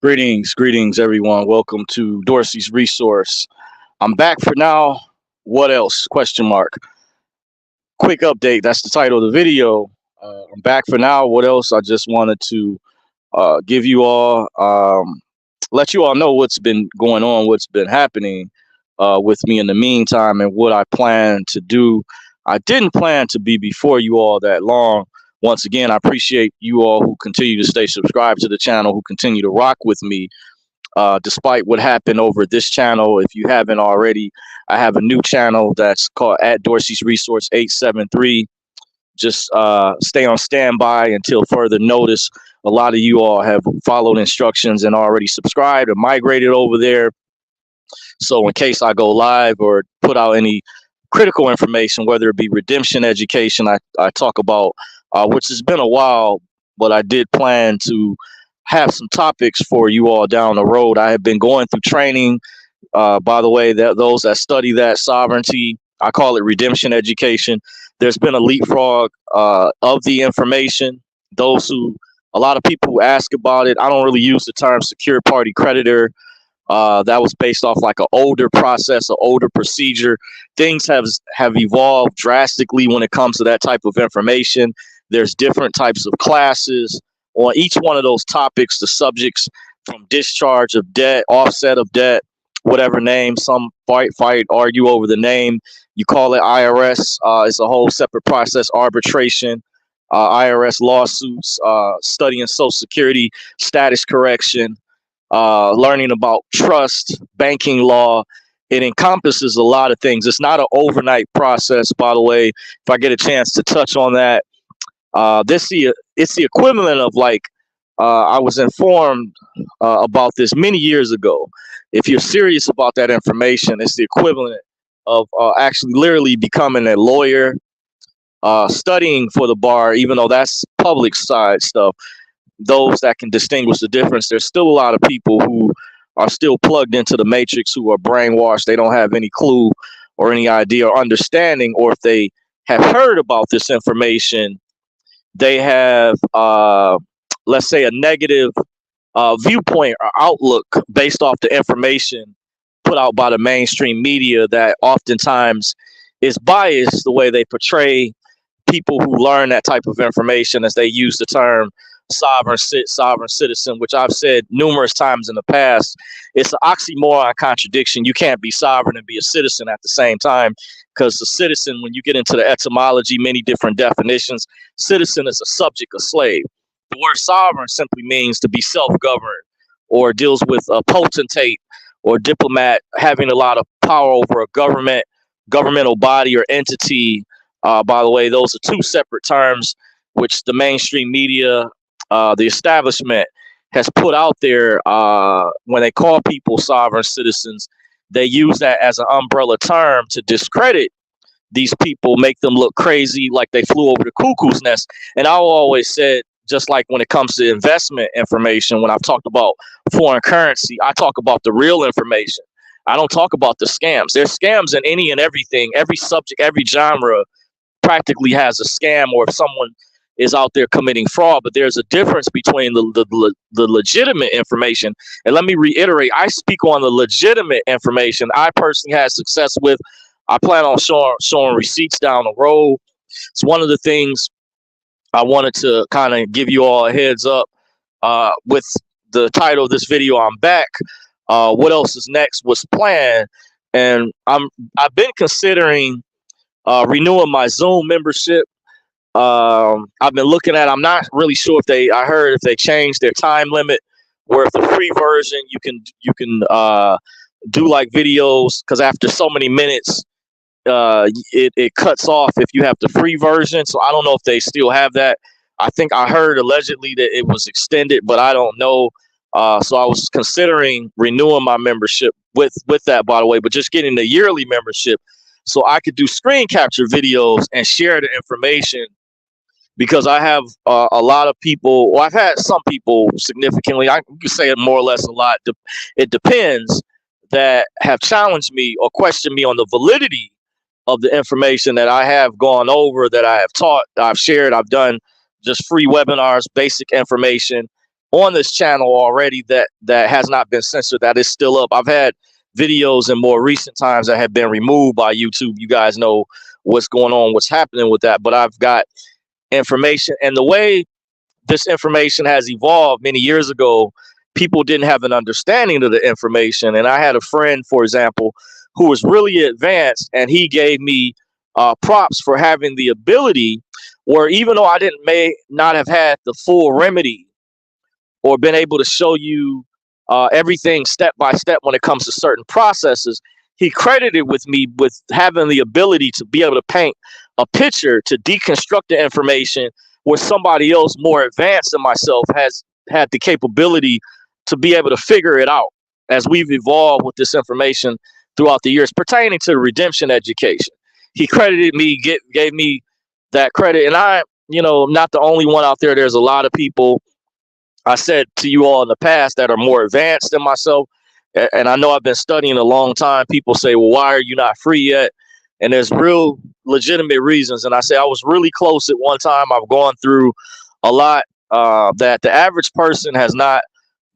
Greetings, everyone. Welcome to Dorsey's Resource. I'm back for now. What else? Question mark. Quick update. That's the title of the video. I'm back for now. What else? I just wanted to give you all, let you all know what's been going on, what's been happening with me in the meantime, and what I plan to do. I didn't plan to be before you all that long. Once again, I appreciate you all who continue to stay subscribed to the channel, who continue to rock with me despite what happened over this channel. If you haven't already, I have a new channel that's called at Dorsey's Resource 873. Just stay on standby until further notice. A lot of you all have followed instructions and already subscribed or migrated over there. So in case I go live or put out any critical information, whether it be redemption education, I talk about, which has been a while, but I did plan to have some topics for you all down the road. I have been going through training. By the way, that those that study that sovereignty, I call it redemption education. There's been a leapfrog of the information. A lot of people who ask about it, I don't really use the term secure party creditor. That was based off like an older process, an older procedure. Things have evolved drastically when it comes to that type of information. There's different types of classes on each one of those topics. The subjects from discharge of debt, offset of debt, whatever name. Some fight, argue over the name. You call it IRS. It's a whole separate process. Arbitration, IRS lawsuits, studying Social Security status correction. Learning about trust, banking law. It encompasses a lot of things. It's not an overnight process, by the way. If I get a chance to touch on that, it's the equivalent of like, I was informed about this many years ago. If you're serious about that information, it's the equivalent of actually literally becoming a lawyer, studying for the bar, even though that's public side stuff. Those that can distinguish the difference. There's still a lot of people who are still plugged into the matrix, who are brainwashed. They don't have any clue or any idea or understanding, or if they have heard about this information, they have, let's say, a negative viewpoint or outlook based off the information put out by the mainstream media that oftentimes is biased the way they portray people who learn that type of information, as they use the term sovereign citizen, which I've said numerous times in the past. It's an oxymoron contradiction. You can't be sovereign and be a citizen at the same time, because the citizen, when you get into the etymology, many different definitions, citizen is a subject, a slave. The word sovereign simply means to be self-governed, or deals with a potentate or diplomat having a lot of power over a governmental body or entity. By the way, those are two separate terms which the mainstream media, the establishment, has put out there. When they call people sovereign citizens, they use that as an umbrella term to discredit these people, make them look crazy, like they flew over the cuckoo's nest. And I always said, just like when it comes to investment information, when I've talked about foreign currency, I talk about the real information. I don't talk about the scams. There's scams in any and everything. Every subject, every genre practically has a scam, or if someone is out there committing fraud. But there's a difference between the legitimate information. And let me reiterate, I speak on the legitimate information I personally had success with. I plan on showing receipts down the road. It's one of the things I wanted to kind of give you all a heads up with the title of this video. I'm back. What else is next? What's planned? And I've been considering renewing my Zoom membership. I've been looking at. I'm not really sure I heard if they changed their time limit, where if the free version you can do like videos, because after so many minutes, it cuts off if you have the free version. So I don't know if they still have that. I think I heard allegedly that it was extended, but I don't know. So I was considering renewing my membership with that, by the way, but just getting the yearly membership so I could do screen capture videos and share the information, because I have a lot of people, or I've had some people significantly, I can say it more or less a lot, it depends, that have challenged me or questioned me on the validity of the information that I have gone over, that I have taught, I've shared. I've done just free webinars, basic information. on this channel already that has not been censored, that is still up. I've had videos in more recent times that have been removed by YouTube. You guys know what's going on, what's happening with that. But I've got information, and the way this information has evolved many years ago, people didn't have an understanding of the information. And I had a friend, for example, who was really advanced, and he gave me props for having the ability where, even though I didn't may not have had the full remedy or been able to show you everything step by step when it comes to certain processes, he credited with me with having the ability to be able to paint a picture to deconstruct the information where somebody else more advanced than myself has had the capability to be able to figure it out as we've evolved with this information throughout the years pertaining to redemption education. He credited me, gave me that credit. And I, not the only one out there. There's a lot of people, I said to you all in the past, that are more advanced than myself. And I know I've been studying a long time. People say, well, why are you not free yet? And there's real legitimate reasons. And I say I was really close at one time. I've gone through a lot that the average person has not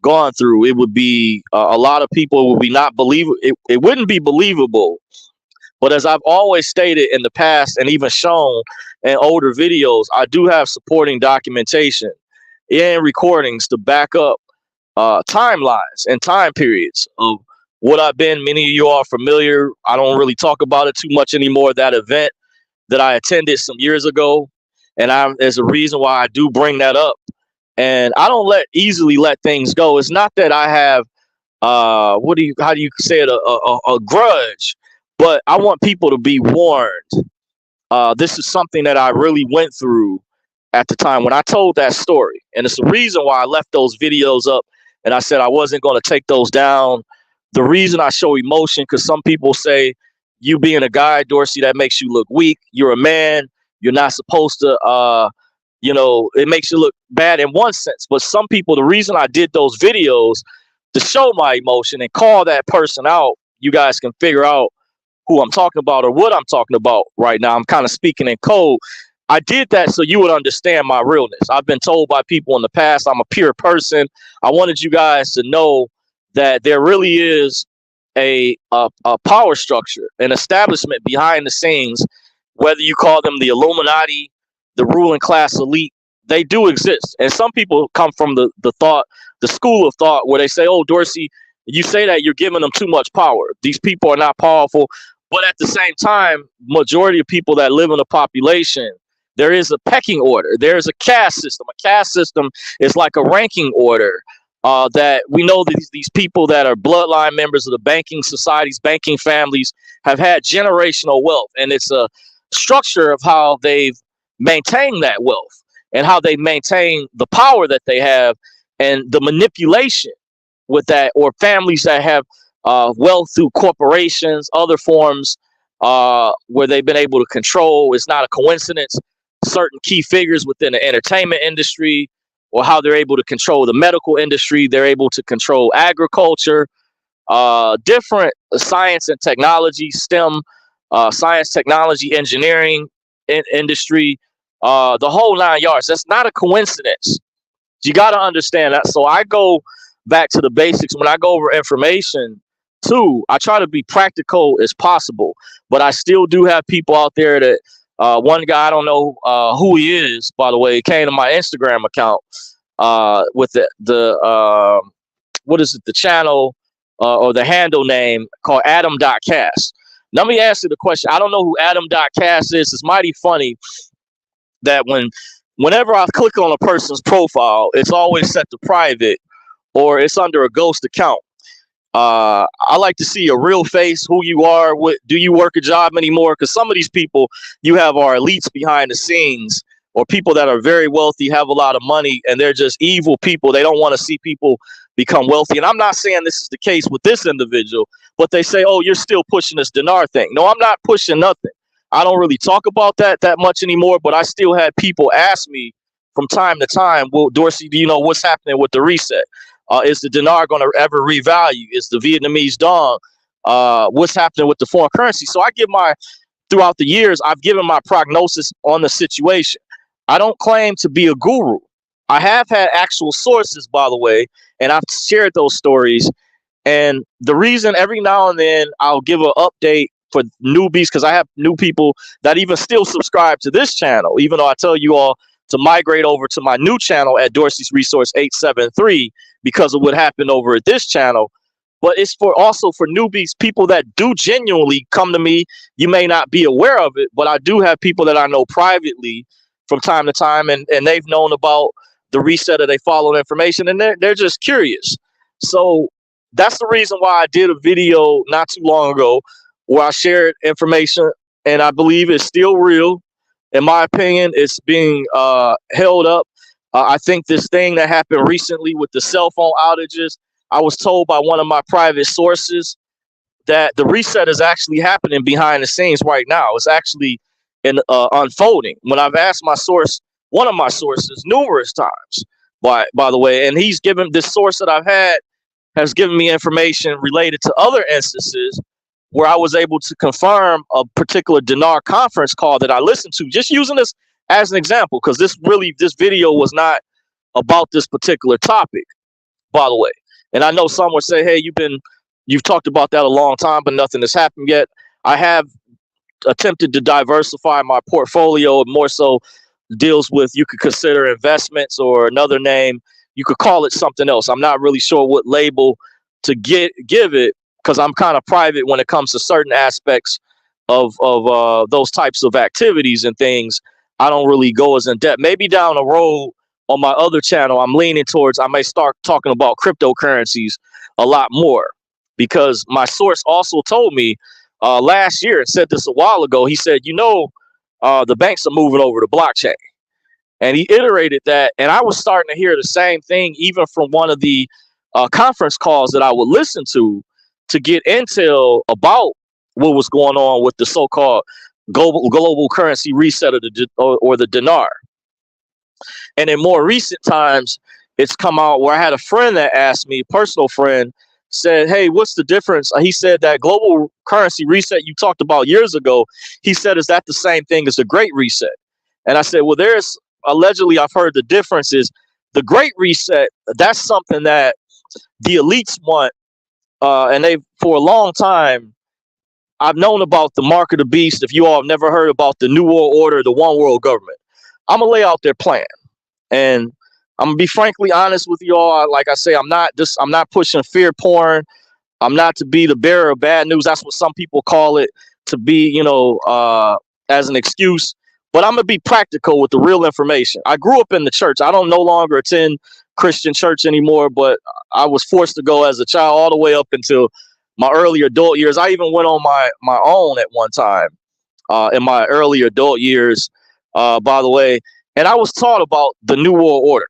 gone through. It would be a lot of people would be not believable. It wouldn't be believable. But as I've always stated in the past and even shown in older videos, I do have supporting documentation and recordings to back up timelines and time periods of what I've been. Many of you are familiar. I don't really talk about it too much anymore. That event that I attended some years ago, and there's a reason why I do bring that up. And I don't easily let things go. It's not that I have how do you say it, a grudge, but I want people to be warned. This is something that I really went through at the time when I told that story. And it's the reason why I left those videos up and I said I wasn't going to take those down. The reason I show emotion, because some people say, you being a guy, Dorsey, that makes you look weak. You're a man. You're not supposed to, it makes you look bad in one sense. But some people, the reason I did those videos to show my emotion and call that person out, you guys can figure out who I'm talking about or what I'm talking about right now. I'm kind of speaking in code. I did that so you would understand my realness. I've been told by people in the past I'm a pure person. I wanted you guys to know that there really is a power structure, an establishment behind the scenes, whether you call them the Illuminati, the ruling class elite, they do exist. And some people come from the school of thought where they say, oh, Dorsey, you say that you're giving them too much power. These people are not powerful. But at the same time, majority of people that live in a population, there is a pecking order. There is a caste system. A caste system is like a ranking order that we know that these people that are bloodline members of the banking societies, banking families, have had generational wealth. And it's a structure of how they've maintained that wealth and how they maintain the power that they have and the manipulation with that, or families that have wealth through corporations, other forms where they've been able to control. It's not a coincidence. Certain key figures within the entertainment industry, or how they're able to control the medical industry. They're able to control agriculture, different science and technology, STEM, science, technology, engineering industry, the whole 9 yards. That's not a coincidence. You got to understand that. So I go back to the basics. When I go over information too, I try to be practical as possible, but I still do have people out there that one guy, I don't know who he is, by the way, he came to my Instagram account with the what is it, the channel or the handle name called Adam.cast. Let me ask you the question. I don't know who Adam.cast is. It's mighty funny that whenever I click on a person's profile, it's always set to private or it's under a ghost account. I like to see a real face, who you are. What do you work a job anymore? Because some of these people you have are elites behind the scenes, or people that are very wealthy, have a lot of money, and they're just evil people. They don't want to see people become wealthy. And I'm not saying this is the case with this individual, but they say, oh, you're still pushing this dinar thing. No, I'm not pushing nothing. I don't really talk about that much anymore, but I still had people ask me from time to time, well, Dorsey, do you know what's happening with the reset? Is the dinar going to ever revalue? Is the Vietnamese dong? What's happening with the foreign currency? So throughout the years, I've given my prognosis on the situation. I don't claim to be a guru. I have had actual sources, by the way, and I've shared those stories. And the reason every now and then I'll give an update for newbies, because I have new people that even still subscribe to this channel, even though I tell you all to migrate over to my new channel at Dorsey's Resource 873 because of what happened over at this channel. But it's for also for newbies, people that do genuinely come to me. You may not be aware of it, but I do have people that I know privately from time to time, and they've known about the reset, or they follow the information, and they're just curious. So that's the reason why I did a video not too long ago where I shared information, and I believe it's still real. In my opinion, it's being held up. I think this thing that happened recently with the cell phone outages, I was told by one of my private sources that the reset is actually happening behind the scenes right now. It's actually unfolding. When I've asked my source, one of my sources, numerous times, by the way, and he's given this source that I've had has given me information related to other instances where I was able to confirm a particular dinar conference call that I listened to, just using this as an example, because this video was not about this particular topic, by the way. And I know some would say, hey, you've talked about that a long time, but nothing has happened yet. I have attempted to diversify my portfolio, more so deals with, you could consider investments, or another name, you could call it something else. I'm not really sure what label to give it, because I'm kind of private when it comes to certain aspects of those types of activities and things. I don't really go as in depth. Maybe down the road on my other channel, I'm leaning towards, I may start talking about cryptocurrencies a lot more, because my source also told me last year, and said this a while ago, he said, the banks are moving over to blockchain. And he iterated that, and I was starting to hear the same thing, even from one of the conference calls that I would listen to get intel about what was going on with the so-called global currency reset of or the dinar. And in more recent times, it's come out where I had a friend that asked me, personal friend, said, hey, what's the difference? He said that global currency reset you talked about years ago, he said, is that the same thing as the Great Reset? And I said, well, allegedly, I've heard the difference is the Great Reset, that's something that the elites want. And they, for a long time, I've known about the mark of the beast. If you all have never heard about the New World Order, the one world government, I'm going to lay out their plan. And I'm going to be frankly honest with you all. Like I say, I'm not pushing fear porn. I'm not to be the bearer of bad news. That's what some people call it, to be, as an excuse. But I'm going to be practical with the real information. I grew up in the church. I don't no longer attend Christian church anymore, but I was forced to go as a child all the way up until my early adult years. I even went on my own at one time in my early adult years, by the way. And I was taught about the New World Order,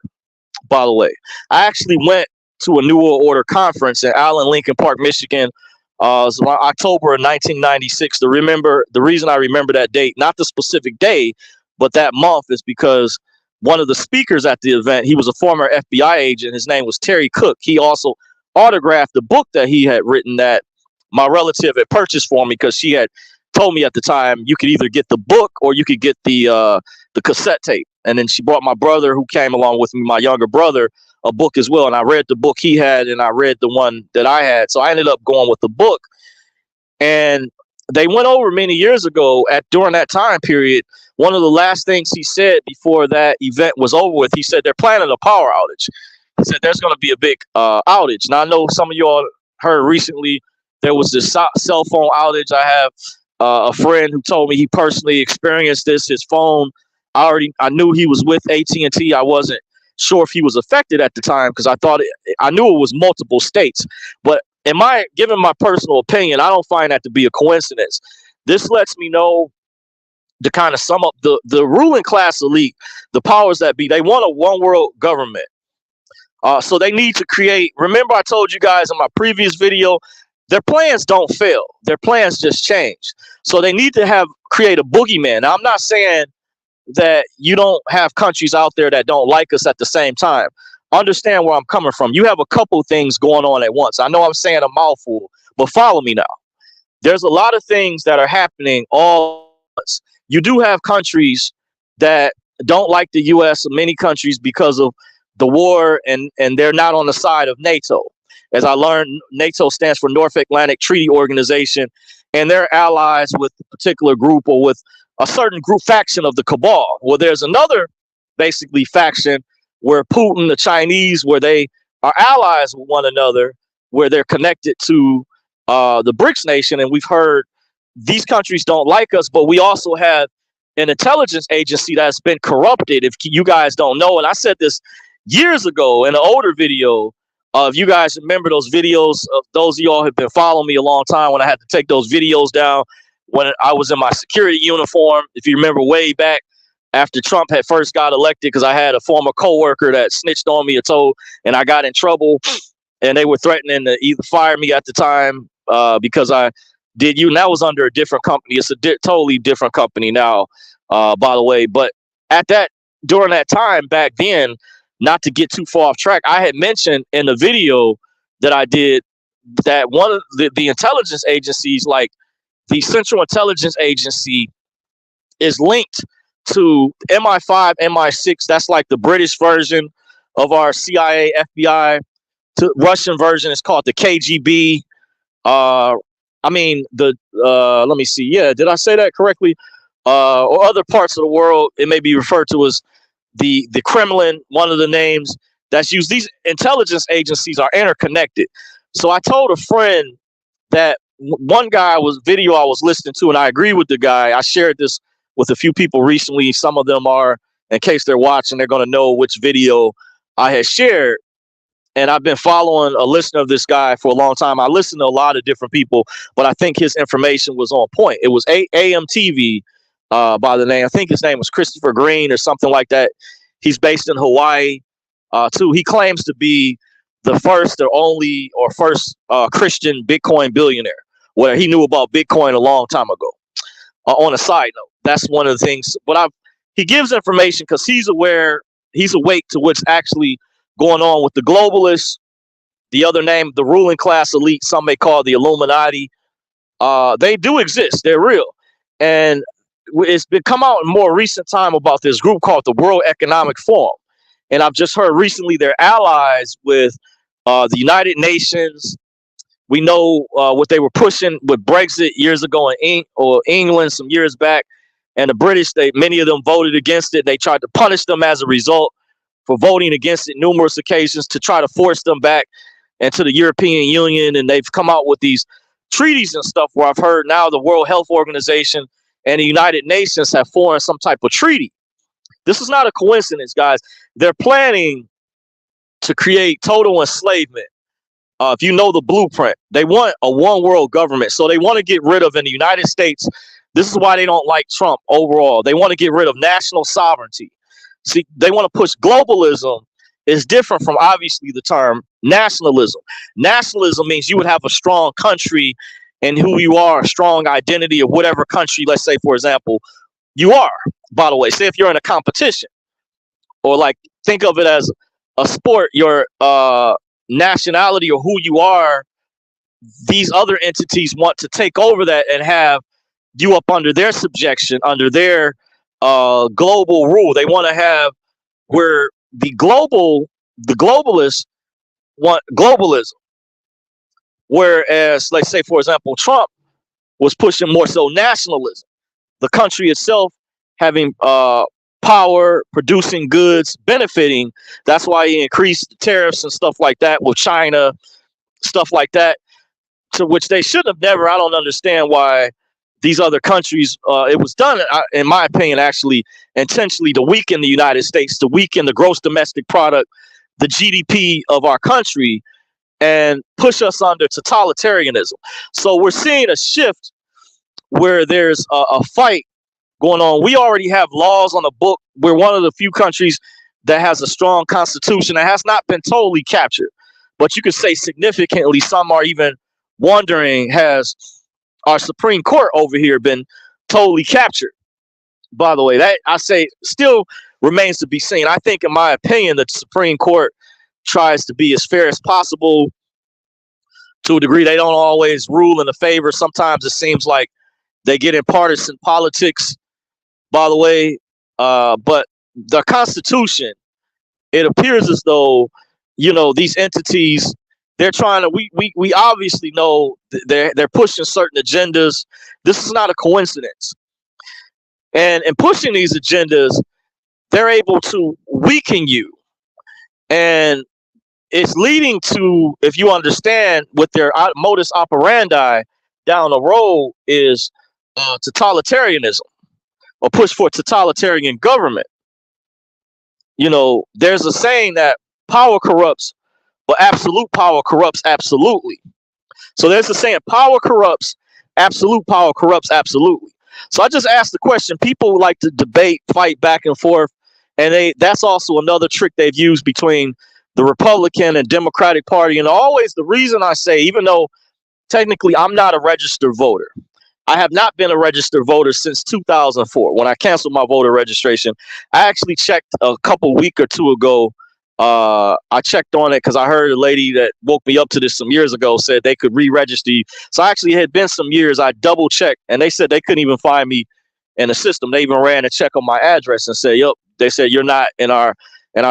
by the way. I actually went to a New World Order conference in Allen, Lincoln Park, Michigan. It was around October of 1996. The reason I remember that date, not the specific day, but that month, is because one of the speakers at the event, he was a former FBI agent. His name was Terry Cook. He also autographed the book that he had written that my relative had purchased for me, because she had told me at the time you could either get the book or you could get the cassette tape. And then she brought my brother, who came along with me, my younger brother, a book as well. And I read the book he had, and I read the one that I had. So I ended up going with the book. And they went over many years ago during that time period. One of the last things he said before that event was over with, he said, they're planning a power outage. He said, there's going to be a big outage. Now, I know some of y'all heard recently there was this cell phone outage. I have a friend who told me he personally experienced this. His phone, I knew he was with AT&T. I wasn't sure if he was affected at the time, because I knew it was multiple states. But given my personal opinion, I don't find that to be a coincidence. This lets me know, to kind of sum up, the ruling class elite, the powers that be, they want a one world government. So they need to create, remember I told you guys in my previous video, their plans don't fail. Their plans just change. So they need to create a boogeyman. Now, I'm not saying that you don't have countries out there that don't like us at the same time. Understand where I'm coming from. You have a couple things going on at once. I know I'm saying a mouthful, but follow me now. There's a lot of things that are happening all at once. You do have countries that don't like the U.S., many countries, because of the war, and they're not on the side of NATO. As I learned, NATO stands for North Atlantic Treaty Organization, and they're allies with a particular group or with a certain group faction of the cabal. Well, there's another basically faction where Putin, the Chinese, where they are allies with one another, where they're connected to the BRICS nation. And we've heard these countries don't like us, but we also have an intelligence agency that's been corrupted, if you guys don't know. And I said this years ago in an older video. If you guys remember those videos, of those of y'all who have been following me a long time, when I had to take those videos down when I was in my security uniform, if you remember way back after Trump had first got elected, because I had a former coworker that snitched on me or told, and I got in trouble, and they were threatening to either fire me at the time because I did you. And that was under a different company. It's a totally different company now, by the way. But during that time back then, not to get too far off track, I had mentioned in the video that I did that one of the intelligence agencies, like the Central Intelligence Agency, is linked to MI5, MI6. That's like the British version of our CIA, FBI. The Russian version is called the KGB. Let me see. Yeah, did I say that correctly? Or other parts of the world, it may be referred to as the Kremlin, one of the names that's used. These intelligence agencies are interconnected. So I told a friend that one guy video I was listening to, and I agree with the guy. I shared this with a few people recently. Some of them are, in case they're watching, they're going to know which video I had shared. And I've been following a listener of this guy for a long time. I listen to a lot of different people, but I think his information was on point. It was AMTV by the name. I think his name was Christopher Green or something like that. He's based in Hawaii too. He claims to be the first or only or first Christian Bitcoin billionaire, where he knew about Bitcoin a long time ago. On a side note, that's one of the things. But he gives information because he's awake to what's actually going on with the globalists, the other name, the ruling class elite, some may call the Illuminati. They do exist. They're real. And it's been come out in more recent time about this group called the World Economic Forum. And I've just heard recently they're allies with the United Nations. We know what they were pushing with Brexit years ago in England some years back. And the British, many of them voted against it. They tried to punish them as a result for voting against it numerous occasions to try to force them back into the European Union. And they've come out with these treaties and stuff where I've heard now the World Health Organization and the United Nations have formed some type of treaty. This is not a coincidence, guys. They're planning to create total enslavement. If you know the blueprint, they want a one world government. So they want to get rid of, in the United States, this is why they don't like Trump overall. They want to get rid of national sovereignty. See, they want to push globalism. Is different from obviously the term nationalism. Nationalism means you would have a strong country and who you are, a strong identity of whatever country, let's say, for example, you are. By the way, say if you're in a competition, or like think of it as a sport, your nationality or who you are, these other entities want to take over that and have you up under their subjection, under their global rule. They want to have where the globalists want globalism. Whereas, let's say, for example, Trump was pushing more so nationalism. The country itself having power, producing goods, benefiting. That's why he increased the tariffs and stuff like that with China, stuff like that, to which they should have never. I don't understand why these other countries, it was done, in my opinion, actually intentionally to weaken the United States, to weaken the gross domestic product, the GDP of our country, and push us under totalitarianism. So we're seeing a shift where there's a fight going on. We already have laws on the book. We're one of the few countries that has a strong constitution that has not been totally captured. But you could say significantly, some are even wondering, has our Supreme Court over here been totally captured? By the way, that I say still remains to be seen. I think, in my opinion, the Supreme Court tries to be as fair as possible. To a degree, they don't always rule in the favor. Sometimes it seems like they get in partisan politics, by the way. But the Constitution it appears as though, these entities, they're trying to, we obviously know they're pushing certain agendas. This is not a coincidence. And in pushing these agendas, they're able to weaken you. And it's leading to, if you understand what their modus operandi down the road is, totalitarianism, or push for totalitarian government. There's a saying that power corrupts, but absolute power corrupts absolutely. So there's a saying, power corrupts, absolute power corrupts absolutely. So I just asked the question. People like to debate, fight back and forth, and that's also another trick they've used between the Republican and Democratic Party. And always the reason I say, even though technically I'm not a registered voter, I have not been a registered voter since 2004 when I canceled my voter registration. I actually checked a couple week or two ago. I checked on it because I heard a lady that woke me up to this some years ago said they could re-register you. So actually it had been some years. I double checked and they said they couldn't even find me in the system. They even ran a check on my address and said, "Yep." They said, "You're not in our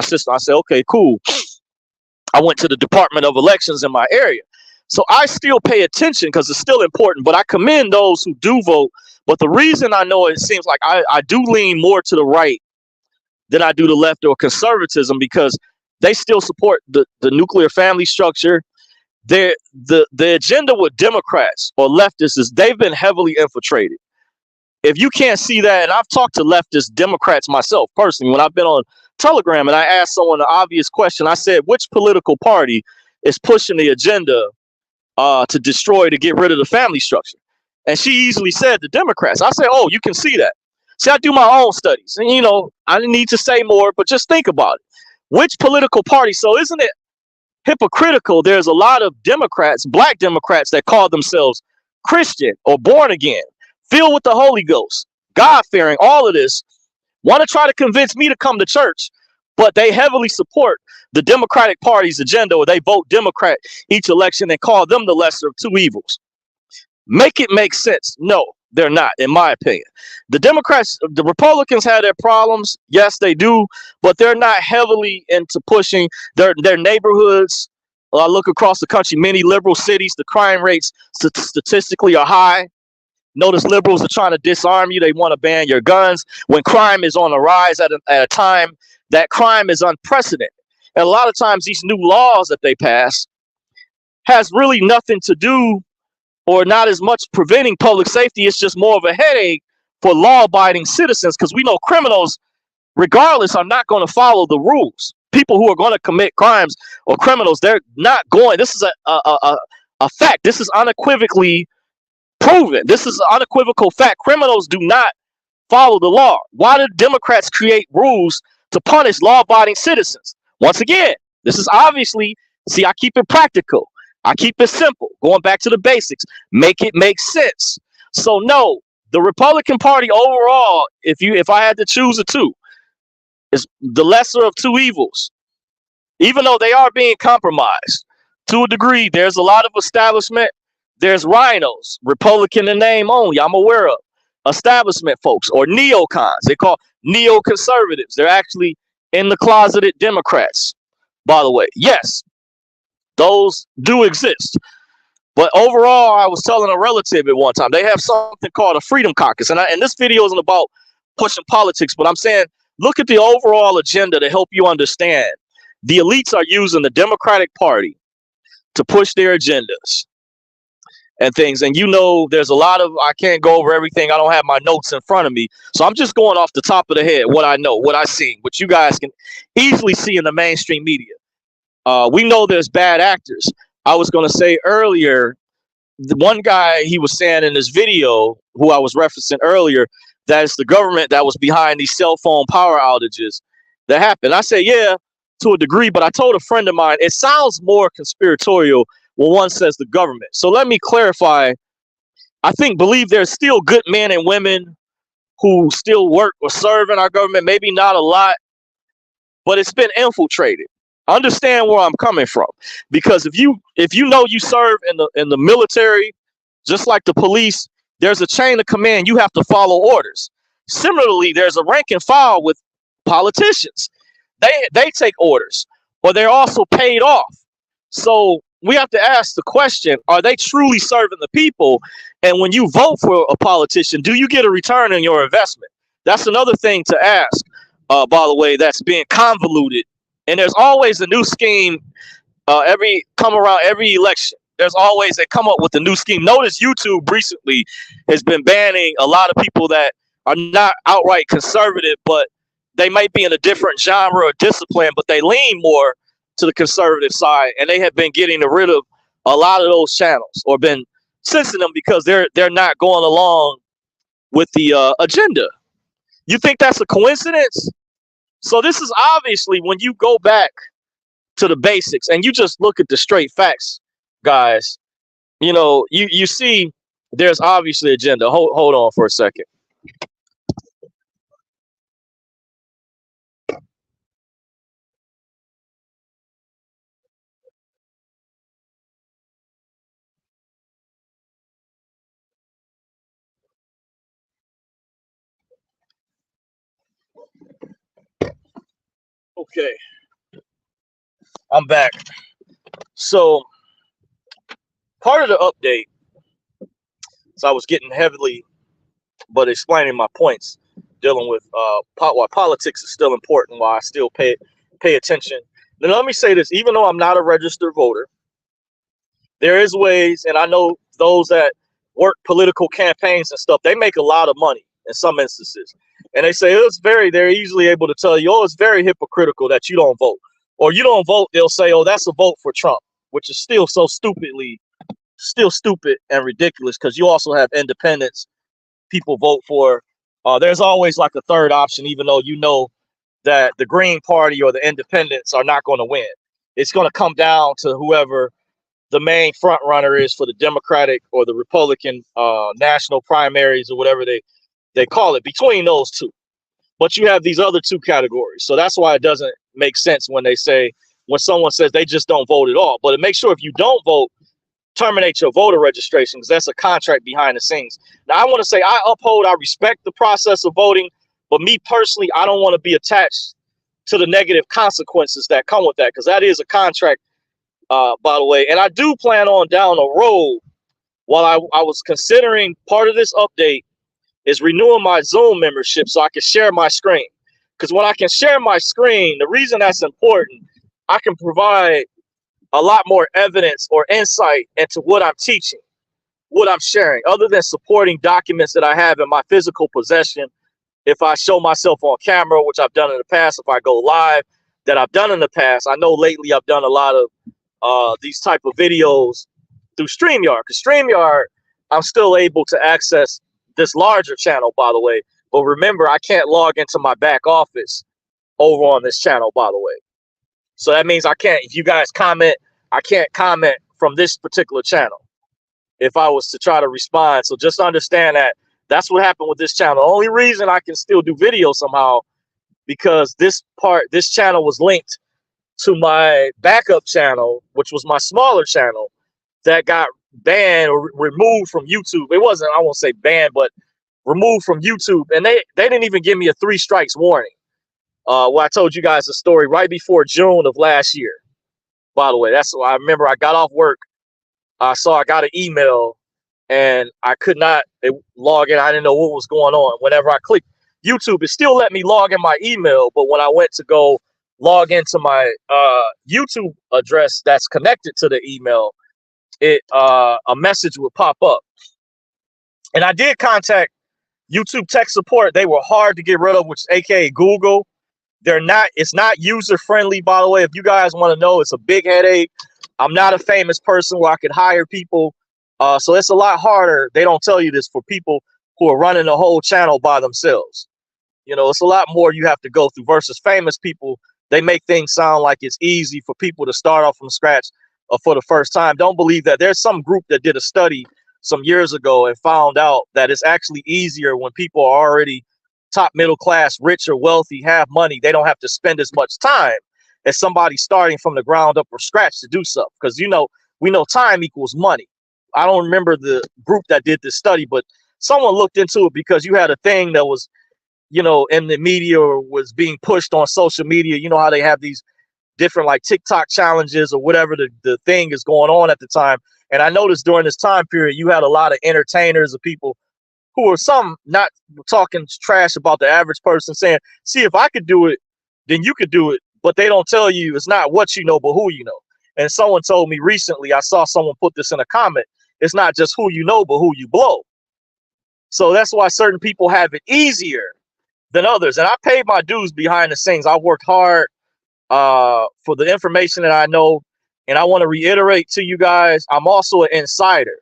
system." I said, "Okay, cool." I went to the Department of Elections in my area. So I still pay attention because it's still important, but I commend those who do vote. But the reason I know it seems like I do lean more to the right than I do the left or conservatism, because they still support the nuclear family structure. The agenda with Democrats or leftists is they've been heavily infiltrated. If you can't see that, and I've talked to leftist Democrats myself personally when I've been on Telegram and I asked someone the obvious question. I said, which political party is pushing the agenda to destroy, to get rid of the family structure? And she easily said the Democrats. I said, oh, you can see that. See, I do my own studies. And, I didn't need to say more, but just think about it. Which political party? So isn't it hypocritical? There's a lot of Democrats, black Democrats, that call themselves Christian or born again, filled with the Holy Ghost, God-fearing, all of this, want to try to convince me to come to church, but they heavily support the Democratic Party's agenda, or they vote Democrat each election and call them the lesser of two evils. Make it make sense. No, they're not, in my opinion. The Democrats, the Republicans have their problems. Yes, they do, but they're not heavily into pushing their neighborhoods. I look across the country, many liberal cities, the crime rates statistically are high. Notice liberals are trying to disarm you. They want to ban your guns when crime is on the rise at a time that crime is unprecedented. And a lot of times these new laws that they pass has really nothing to do, or not as much preventing public safety. It's just more of a headache for law-abiding citizens, because we know criminals, regardless, are not going to follow the rules. People who are going to commit crimes or criminals, they're not going. This is a fact. This is unequivocally proven. This is an unequivocal fact. Criminals do not follow the law. Why do Democrats create rules to punish law-abiding citizens? Once again, this is obviously, see, I keep it practical. I keep it simple. Going back to the basics. Make it make sense. So no, the Republican Party overall, if I had to choose a two, is the lesser of two evils. Even though they are being compromised to a degree, there's a lot of establishment. There's rhinos, Republican in name only, I'm aware of. Establishment folks, or neocons. They call neoconservatives. They're actually in the closeted Democrats, by the way. Yes, those do exist. But overall, I was telling a relative at one time, they have something called a Freedom Caucus. And this video isn't about pushing politics, but I'm saying, look at the overall agenda to help you understand. The elites are using the Democratic Party to push their agendas and things. And there's a lot of, I can't go over everything. I don't have my notes in front of me. So I'm just going off the top of the head, what I know, what I've seen, what you guys can easily see in the mainstream media. We know there's bad actors. I was going to say earlier, the one guy, he was saying in this video, who I was referencing earlier, that it's the government that was behind these cell phone power outages that happened. I said, yeah, to a degree, but I told a friend of mine, it sounds more conspiratorial when one says the government. So let me clarify. I believe there's still good men and women who still work or serve in our government. Maybe not a lot, but it's been infiltrated. Understand where I'm coming from, because if you know you serve in the military, just like the police, there's a chain of command. You have to follow orders. Similarly, there's a rank and file with politicians. They take orders, but they're also paid off. So we have to ask the question: are they truly serving the people? And when you vote for a politician, do you get a return on your investment? That's another thing to ask. By the way, that's being convoluted, and there's always a new scheme every come around every election. There's always they come up with a new scheme. Notice YouTube recently has been banning a lot of people that are not outright conservative, but they might be in a different genre or discipline, but they lean more to the conservative side, and they have been getting rid of a lot of those channels or been censoring them because they're not going along with the agenda. You think that's a coincidence? So this is obviously when you go back to the basics and you just look at the straight facts, guys, you see there's obviously agenda. Hold on for a second. Okay, I'm back. So part of the update, so I was getting heavily but explaining my points, dealing with why politics is still important, why I still pay attention. Then let me say this: even though I'm not a registered voter, there is ways, and I know those that work political campaigns and stuff, they make a lot of money in some instances, and they say they're easily able to tell you, oh, it's very hypocritical that you don't vote, or you don't vote. They'll say, oh, that's a vote for Trump, which is still still stupid and ridiculous because you also have independents people vote for. There's always like a third option, even though you know that the Green Party or the independents are not going to win. It's going to come down to whoever the main front runner is for the Democratic or the Republican national primaries or whatever they call it, between those two. But you have these other two categories. So that's why it doesn't make sense when someone says they just don't vote at all. But it makes sure if you don't vote, terminate your voter registration, because that's a contract behind the scenes. Now, I want to say I respect the process of voting, but me personally, I don't want to be attached to the negative consequences that come with that, because that is a contract, by the way. And I do plan on down the road, while I was considering part of this update is renewing my Zoom membership so I can share my screen. Because when I can share my screen, the reason that's important, I can provide a lot more evidence or insight into what I'm teaching, what I'm sharing, other than supporting documents that I have in my physical possession. If I show myself on camera, which I've done in the past, if I go live, that I've done in the past. I know lately I've done a lot of these type of videos through StreamYard, because StreamYard, I'm still able to access this larger channel, by the way. But remember, I can't log into my back office over on this channel, by the way. So that means I can't, if you guys comment, I can't comment from this particular channel if I was to try to respond. So just understand that that's what happened with this channel. The only reason I can still do video somehow, because this channel was linked to my backup channel, which was my smaller channel that got banned or removed from YouTube. It wasn't, I won't say banned, but removed from YouTube. And they didn't even give me a 3 strikes warning. Well, I told you guys the story right before June of last year. By the way, that's why I remember I got off work. I got an email and I could not log in. I didn't know what was going on. Whenever I clicked YouTube, it still let me log in my email. But when I went to go log into my YouTube address that's connected to the email, a message would pop up. And I did contact YouTube tech support. They were hard to get rid of, which aka Google. It's not user friendly, by the way. If you guys want to know, it's a big headache. I'm not a famous person where I could hire people. So it's a lot harder. They don't tell you this for people who are running the whole channel by themselves. It's a lot more you have to go through versus famous people. They make things sound like it's easy for people to start off from scratch for the first time. Don't believe that. There's some group that did a study some years ago and found out that it's actually easier when people are already top middle class, rich or wealthy, have money. They don't have to spend as much time as somebody starting from the ground up or scratch to do stuff. Because we know time equals money. I don't remember the group that did this study, but someone looked into it because you had a thing that was you know, in the media or was being pushed on social media. You know how they have these different like TikTok challenges or whatever the thing is going on at the time. And I noticed during this time period, you had a lot of entertainers or people who are some not talking trash about the average person saying, see, if I could do it, then you could do it. But they don't tell you it's not what you know, but who you know. And someone told me recently, I saw someone put this in a comment, it's not just who you know, but who you blow. So that's why certain people have it easier than others. And I paid my dues behind the scenes. I worked hard for the information that I know. And I want to reiterate to you guys, I'm also an insider.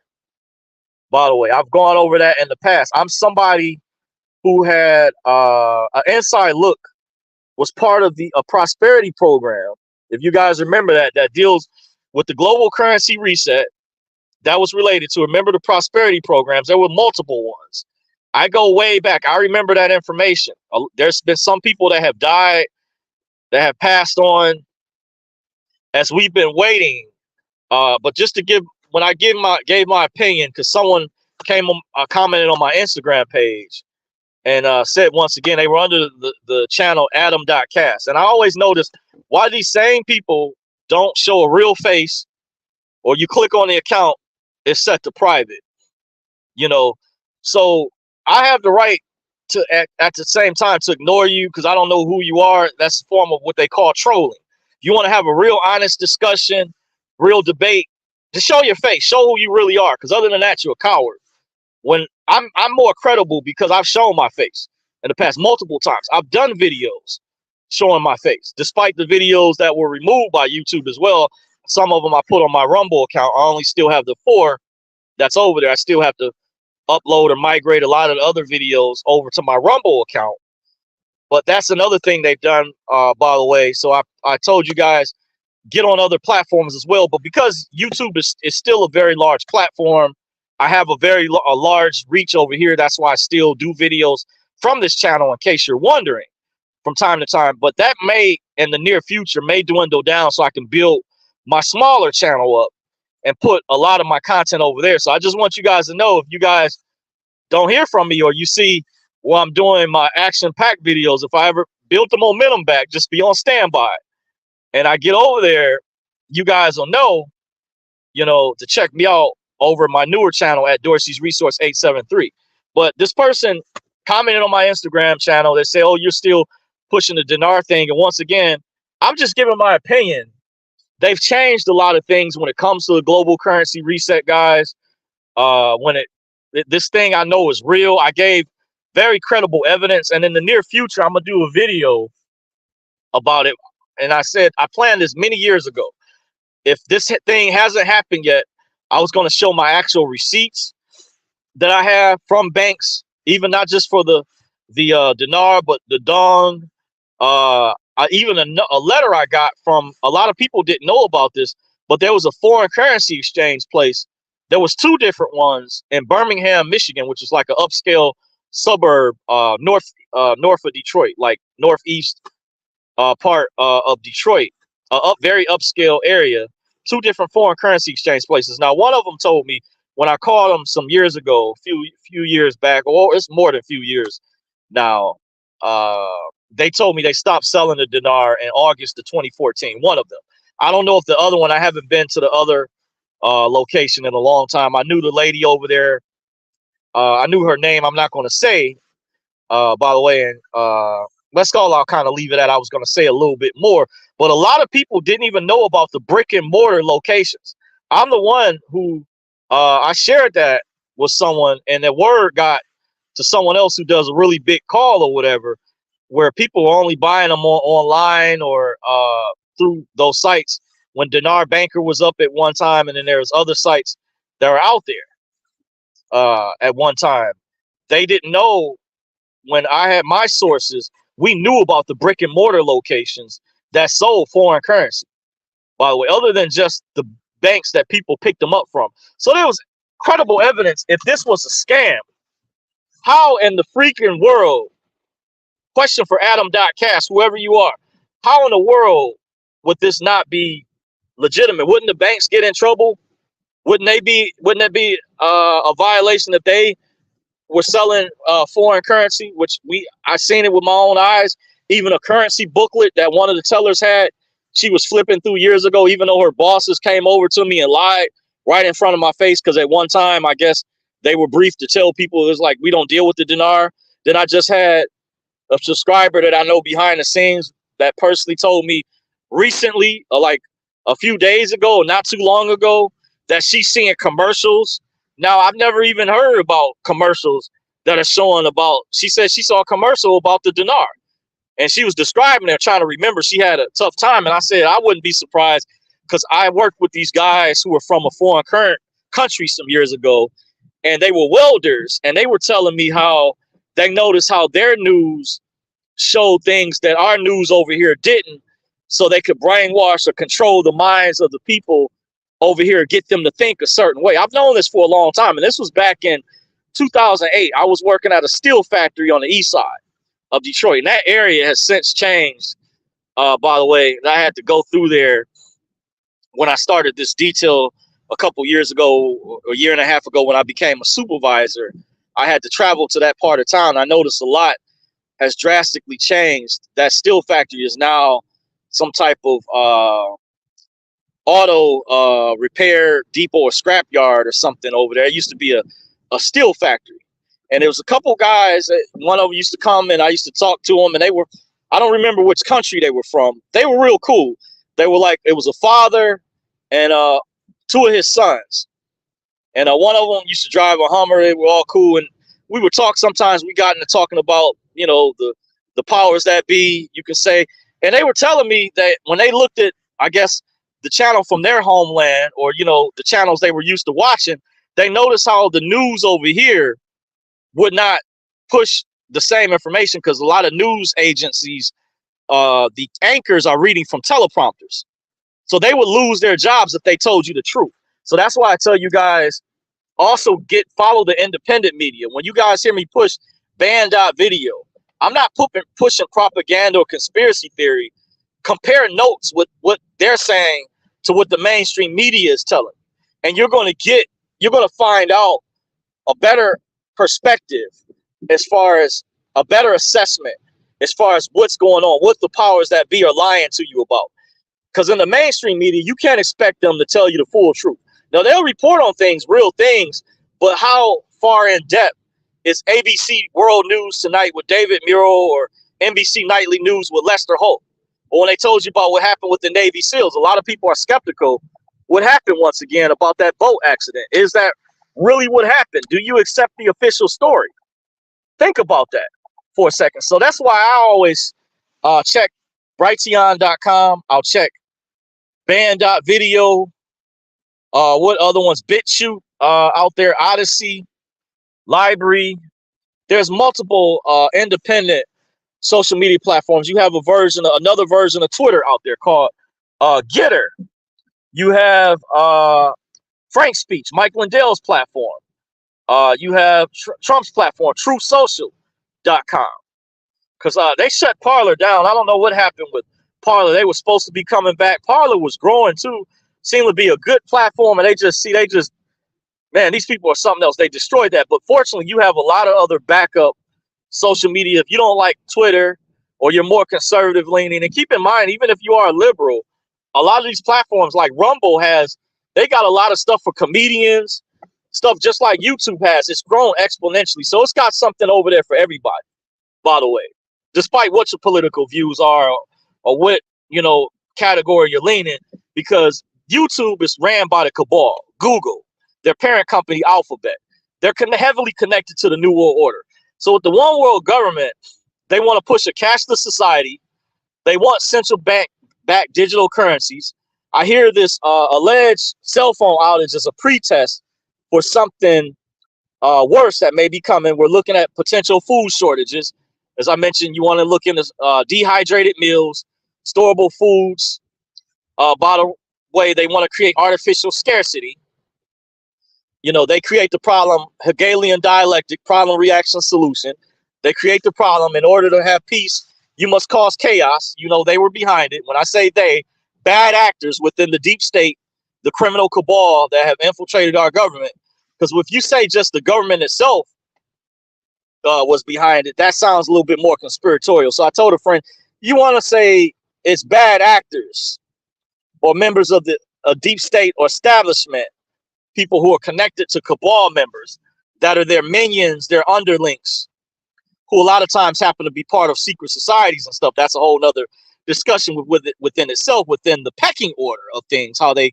By the way, I've gone over that in the past. I'm somebody who had an inside look, was part of a prosperity program. If you guys remember that deals with the global currency reset, that was related to, remember the prosperity programs, there were multiple ones. I go way back. I remember that information. There's been some people that have died, that have passed on as we've been waiting. But just to give, when I gave my opinion, because someone commented on my Instagram page and said once again they were under the channel Adam.cast. And I always notice why these same people don't show a real face, or you click on the account, it's set to private. You know, so I have the right to at the same time to ignore you because I don't know who you are. That's a form of what they call trolling. You want to have a real honest discussion, real debate, just show your face, show who you really are, because other than that, you're a coward. When I'm more credible because I've shown my face in the past multiple times. I've done videos showing my face, despite the videos that were removed by YouTube as well. Some of them I put on my Rumble account. I only still have the 4 that's over there. I still have to upload or migrate a lot of the other videos over to my Rumble account. But that's another thing they've done, by the way. So I told you guys, get on other platforms as well. But because YouTube is still a very large platform, I have a large reach over here. That's why I still do videos from this channel, in case you're wondering, from time to time. But that may, in the near future, may dwindle down so I can build my smaller channel up and put a lot of my content over there. So I just want you guys to know, if you guys don't hear from me, or you see while I'm doing my action-packed videos, if I ever build the momentum back, just be on standby. And I get over there, you guys will know, you know, to check me out over my newer channel at Dorsey's Resource 873. But this person commented on my Instagram channel. They say, oh, you're still pushing the dinar thing. And once again, I'm just giving my opinion. They've changed a lot of things when it comes to the global currency reset, guys. This thing I know is real. I gave very credible evidence. And in the near future, I'm going to do a video about it. And I said, I planned this many years ago. If this thing hasn't happened yet, I was going to show my actual receipts that I have from banks, even not just for the dinar, but the dong. Even a letter I got from, a lot of people didn't know about this, but there was a foreign currency exchange place. There was 2 different ones in Birmingham, Michigan, which is like an upscale suburb north of Detroit, like northeast part of Detroit, very upscale area. 2 different foreign currency exchange places. Now, one of them told me when I called them some years ago, few years back, or it's more than a few years now. They told me they stopped selling the dinar in August of 2014. One of them. I don't know if the other one. I haven't been to the other location in a long time. I knew the lady over there. I knew her name. I'm not going to say. By the way, and let's go. I'll kind of leave it at. I was going to say a little bit more, but a lot of people didn't even know about the brick and mortar locations. I'm the one who I shared that with someone, and the word got to someone else who does a really big call or whatever, where people are only buying them online or through those sites. When Dinar Banker was up at one time, and then there's other sites that are out there at one time. They didn't know. When I had my sources, we knew about the brick and mortar locations that sold foreign currency, by the way, other than just the banks that people picked them up from. So there was credible evidence. If this was a scam, how in the freaking world, question for Adam.cast, whoever you are, how in the world would this not be legitimate? Wouldn't the banks get in trouble? Wouldn't that be a violation if they were selling foreign currency, which I seen it with my own eyes. Even a currency booklet that one of the tellers had, she was flipping through years ago, even though her bosses came over to me and lied right in front of my face. Because at one time, I guess they were briefed to tell people it was like, we don't deal with the dinar. Then I just had a subscriber that I know behind the scenes that personally told me recently, like a few days ago, not too long ago, that she's seeing commercials. Now, I've never even heard about commercials that are showing about, she said she saw a commercial about the dinar. And she was describing it, trying to remember she had a tough time. And I said, I wouldn't be surprised because I worked with these guys who were from a foreign country some years ago, and they were welders. And they were telling me how they noticed how their news showed things that our news over here didn't, so they could brainwash or control the minds of the people over here, get them to think a certain way. I've known this for a long time, and this was back in 2008. I was working at a steel factory on the east side of Detroit, and that area has since changed. By the way, I had to go through there when I started this detail a couple years ago, a year and a half ago, when I became a supervisor. I had to travel to that part of town. I noticed a lot has drastically changed. That steel factory is now some type of auto repair depot or scrap yard or something over there. It used to be a steel factory. And there was a couple guys, one of them used to come and I used to talk to them, and they were, I don't remember which country they were from. They were real cool. They were like, it was a father and two of his sons. And one of them used to drive a Hummer. They were all cool. And we would talk sometimes. We got into talking about, you know, the powers that be, you can say. And they were telling me that when they looked at, I guess, the channel from their homeland, or, you know, the channels they were used to watching, they noticed how the news over here would not push the same information, because a lot of news agencies, the anchors are reading from teleprompters. So they would lose their jobs if they told you the truth. So that's why I tell you guys, also follow the independent media. When you guys hear me push ban.video, I'm not pushing propaganda or conspiracy theory. Compare notes with what they're saying to what the mainstream media is telling. And you're going to find out a better perspective, as far as a better assessment, as far as what's going on, what the powers that be are lying to you about. Because in the mainstream media, you can't expect them to tell you the full truth. Now, they'll report on things, real things, but how far in depth is ABC World News Tonight with David Murrow, or NBC Nightly News with Lester Holt? Or when they told you about what happened with the Navy SEALs, a lot of people are skeptical. What happened once again about that boat accident? Is that really what happened? Do you accept the official story? Think about that for a second. So that's why I always check Brighteon.com. I'll check ban.video. What other ones? BitChute out there, Odyssey, Library. There's multiple independent social media platforms. You have another version of Twitter out there called Getter. You have Frank Speech, Mike Lindell's platform. You have Trump's platform, TruthSocial.com. Because they shut Parler down. I don't know what happened with Parler. They were supposed to be coming back. Parler was growing too. Seemed to be a good platform, and man, these people are something else. They destroyed that. But fortunately, you have a lot of other backup social media. If you don't like Twitter, or you're more conservative leaning, and keep in mind, even if you are a liberal, a lot of these platforms like Rumble they got a lot of stuff for comedians, stuff just like YouTube has. It's grown exponentially. So it's got something over there for everybody, by the way, despite what your political views are, or what, category you're leaning, because YouTube is ran by the cabal, Google, their parent company, Alphabet. They're heavily connected to the New World Order. So with the one world government, they want to push a cashless society. They want central bank-backed digital currencies. I hear this alleged cell phone outage as a pretest for something worse that may be coming. We're looking at potential food shortages. As I mentioned, you want to look into dehydrated meals, storable foods. By the way, they want to create artificial scarcity. They create the problem, Hegelian dialectic, problem, reaction, solution. They create the problem. In order to have peace, you must cause chaos. They were behind it. When I say they, bad actors within the deep state, the criminal cabal that have infiltrated our government. Because if you say just the government itself, was behind it. That sounds a little bit more conspiratorial. So I told a friend, you want to say it's bad actors or members of the deep state or establishment, people who are connected to cabal members that are their minions, their underlings, who a lot of times happen to be part of secret societies and stuff. That's a whole nother discussion within itself, within the pecking order of things, how they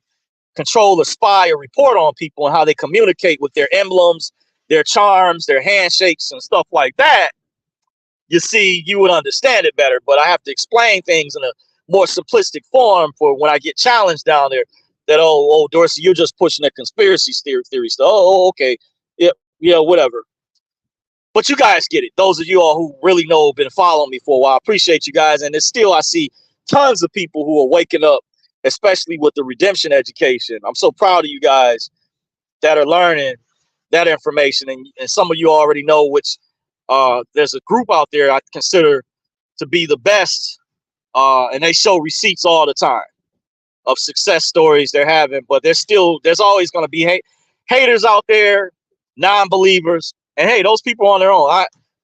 control or spy or report on people and how they communicate with their emblems, their charms, their handshakes and stuff like that. You see, you would understand it better, but I have to explain things in a more simplistic form for when I get challenged down there that, oh, Dorsey, you're just pushing that conspiracy theory stuff. Oh, okay. Yeah, whatever. But you guys get it. Those of you all who really know, been following me for a while, I appreciate you guys. And it's still, I see tons of people who are waking up, especially with the redemption education. I'm so proud of you guys that are learning that information. And some of you already know which there's a group out there I consider to be the best. And they show receipts all the time of success stories they're having. But there's always going to be haters out there, non-believers. And hey, those people on their own.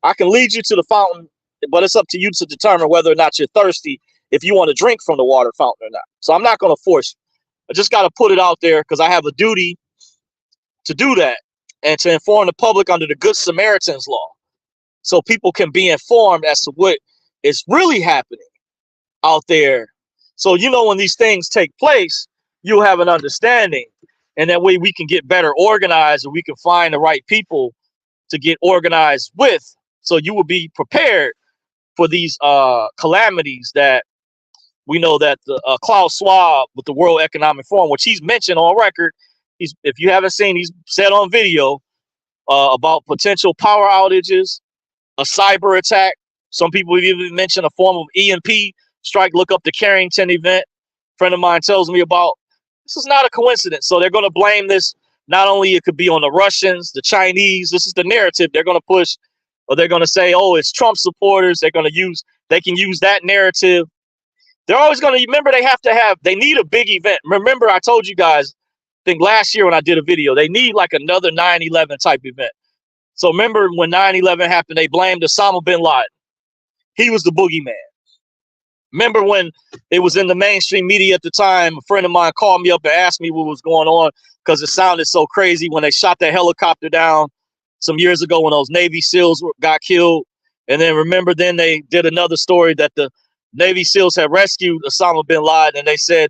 I can lead you to the fountain, but it's up to you to determine whether or not you're thirsty, if you want to drink from the water fountain or not. So I'm not going to force you. I just got to put it out there because I have a duty to do that and to inform the public under the Good Samaritan's law, so people can be informed as to what is really happening out there. So, when these things take place, you'll have an understanding, and that way we can get better organized, and we can find the right people to get organized with, so you will be prepared for these calamities that we know that the Klaus Schwab with the World Economic Forum, which he's mentioned on record, if you haven't seen, he's said on video about potential power outages, a cyber attack. Some people have even mentioned a form of EMP strike. Look up the Carrington event. A friend of mine tells me about. This is not a coincidence. So they're going to blame this. Not only it could be on the Russians, the Chinese. This is the narrative they're going to push, or they're going to say, oh, it's Trump supporters. They can use that narrative. They're always going to remember they need a big event. Remember, I told you guys, I think last year when I did a video, they need like another 9/11 type event. So remember when 9/11 happened, they blamed Osama bin Laden. He was the boogeyman. Remember when it was in the mainstream media at the time, a friend of mine called me up and asked me what was going on because it sounded so crazy when they shot that helicopter down some years ago when those Navy SEALs got killed. And then remember, then they did another story that the Navy SEALs had rescued Osama bin Laden. And they said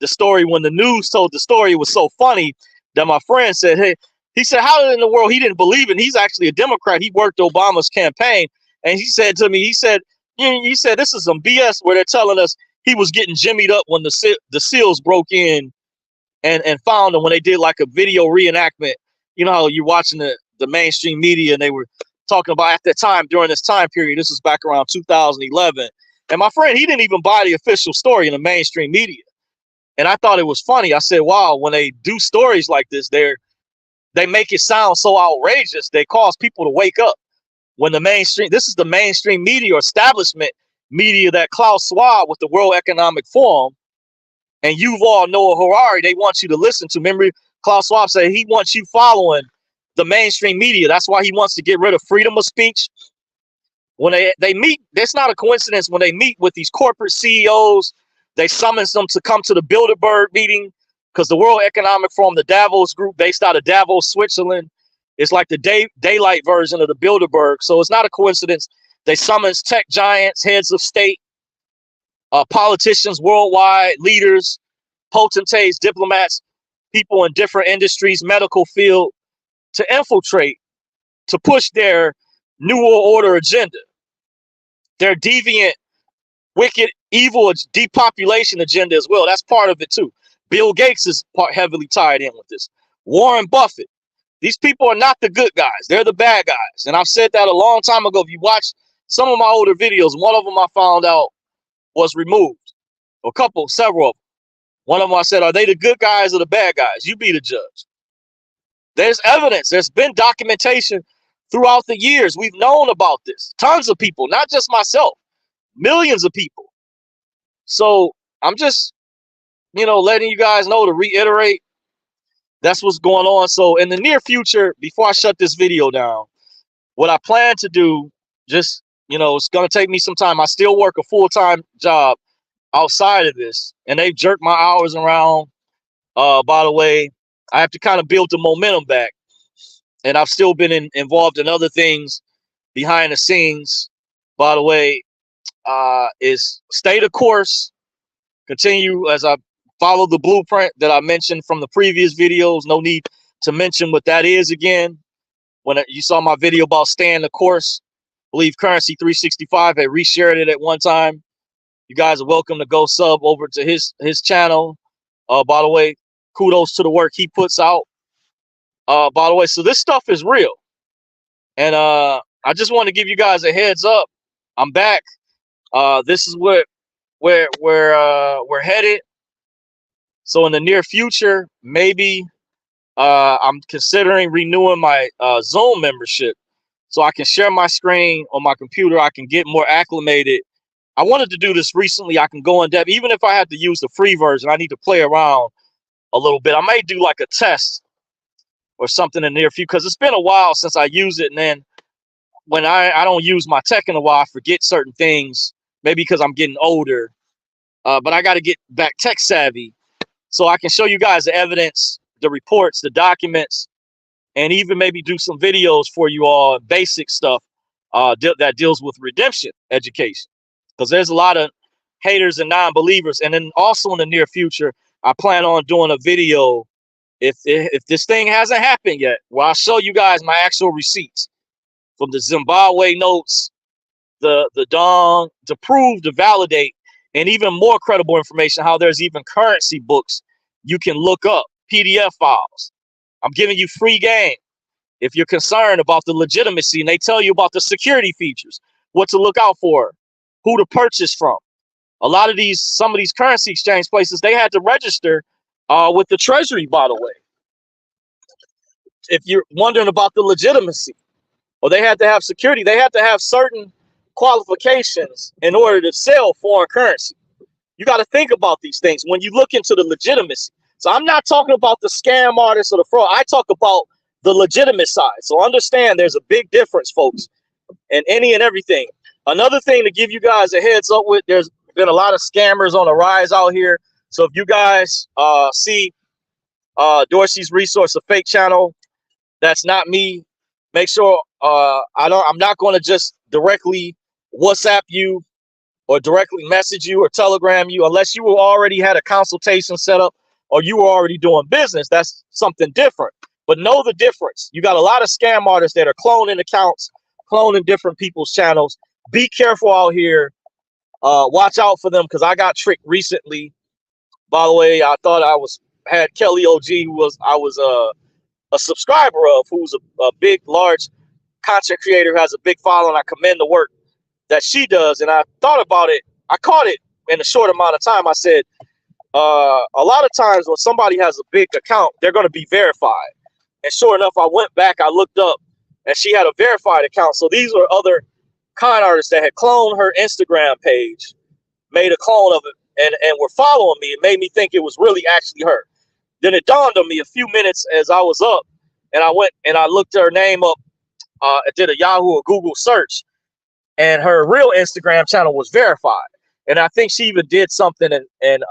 the story, when the news told the story, it was so funny that my friend said, hey, he said, how in the world? He didn't believe it. He's actually a Democrat. He worked Obama's campaign. And he said to me, he said, this is some BS where they're telling us he was getting jimmied up when the SEALs broke in and found him when they did like a video reenactment. You know how you're watching the mainstream media and they were talking about at that time, during this time period, this was back around 2011. And my friend, he didn't even buy the official story in the mainstream media. And I thought it was funny. I said, wow, when they do stories like this, they make it sound so outrageous. They cause people to wake up. When this is the mainstream media or establishment media that Klaus Schwab with the World Economic Forum and Yuval Noah Harari, they want you to listen to. Remember, Klaus Schwab said he wants you following the mainstream media. That's why he wants to get rid of freedom of speech. When they meet, it's not a coincidence when they meet with these corporate CEOs, they summons them to come to the Bilderberg meeting because the World Economic Forum, the Davos group based out of Davos, Switzerland, it's like the daylight version of the Bilderberg. So it's not a coincidence. They summons tech giants, heads of state, politicians worldwide, leaders, potentates, diplomats, people in different industries, medical field, to infiltrate, to push their New World Order agenda, their deviant, wicked, evil depopulation agenda as well. That's part of it too. Bill Gates is heavily tied in with this. Warren Buffett. These people are not the good guys. They're the bad guys. And I've said that a long time ago. If you watch some of my older videos, one of them I found out was removed. Several of them. One of them I said, are they the good guys or the bad guys? You be the judge. There's evidence. There's been documentation throughout the years. We've known about this. Tons of people, not just myself. Millions of people. So I'm just, letting you guys know, to reiterate, that's what's going on. So in the near future, before I shut this video down, what I plan to do, just, it's going to take me some time. I still work a full-time job outside of this, and they've jerked my hours around. By the way, I have to kind of build the momentum back, and I've still been involved in other things behind the scenes. By the way, is stay the course, continue as I follow the blueprint that I mentioned from the previous videos. No need to mention what that is again. When you saw my video about staying the course, I believe Currency 365 had reshared it at one time. You guys are welcome to go sub over to his channel. By the way, kudos to the work he puts out. By the way, so this stuff is real, and I just want to give you guys a heads up. I'm back. This is where we're headed. So in the near future, maybe I'm considering renewing my Zoom membership, so I can share my screen on my computer. I can get more acclimated. I wanted to do this recently. I can go in depth, even if I have to use the free version. I need to play around a little bit. I may do like a test or something in the near future, because it's been a while since I use it. And then when I don't use my tech in a while, I forget certain things, maybe because I'm getting older. But I got to get back tech savvy, so I can show you guys the evidence, the reports, the documents, and even maybe do some videos for you all, basic stuff that deals with redemption education, because there's a lot of haters and non-believers. And then also in the near future, I plan on doing a video, if this thing hasn't happened yet, where I'll show you guys my actual receipts from the Zimbabwe notes, the dong, to prove, to validate, and even more credible information, how there's even currency books you can look up, PDF files. I'm giving you free game if you're concerned about the legitimacy, and they tell you about the security features, what to look out for, who to purchase from. A lot of some of these currency exchange places, they had to register with the Treasury, by the way. If you're wondering about the legitimacy, or they had to have security, they had to have certain qualifications in order to sell foreign currency. You got to think about these things when you look into the legitimacy. So I'm not talking about the scam artists or the fraud. I talk about the legitimate side. So understand there's a big difference, folks, in any and everything. Another thing to give you guys a heads up with, there's been a lot of scammers on the rise out here. So if you guys see Dorsey's Resource, a fake channel, that's not me. Make sure I'm not going to just directly WhatsApp you or directly message you or telegram you unless you already had a consultation set up or you were already doing business. That's something different. But know the difference. You got a lot of scam artists that are cloning accounts, cloning different people's channels. Be careful out here. Watch out for them, because I got tricked recently. By the way, I thought I had Kelly OG, who I was a subscriber of, who's a big, large content creator who has a big following. I commend the work that she does. And I thought about it. I caught it in a short amount of time. I said, a lot of times when somebody has a big account, they're going to be verified. And sure enough, I went back, I looked up, and she had a verified account. So these were other con artists that had cloned her Instagram page, made a clone of it, and were following me. It made me think it was really actually her. Then it dawned on me a few minutes as I was up, and I went and I looked her name up. I did a Yahoo or Google search, and her real Instagram channel was verified. And I think she even did something and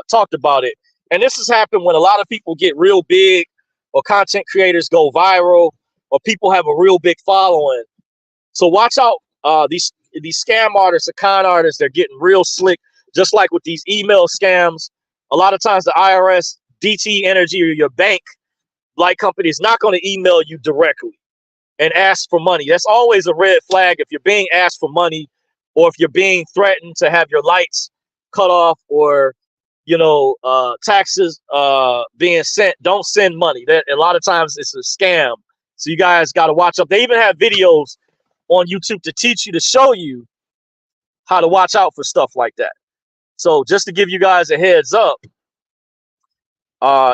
talked about it. And this has happened when a lot of people get real big, or content creators go viral, or people have a real big following. So watch out. These scam artists, the con artists, they're getting real slick. Just like with these email scams, a lot of times the IRS, DT Energy, or your bank like company is not going to email you directly and ask for money. That's always a red flag if you're being asked for money, or if you're being threatened to have your lights cut off, or taxes being sent. Don't send money. That a lot of times it's a scam. So you guys got to watch up. They even have videos on YouTube to teach you, to show you how to watch out for stuff like that. So just to give you guys a heads up,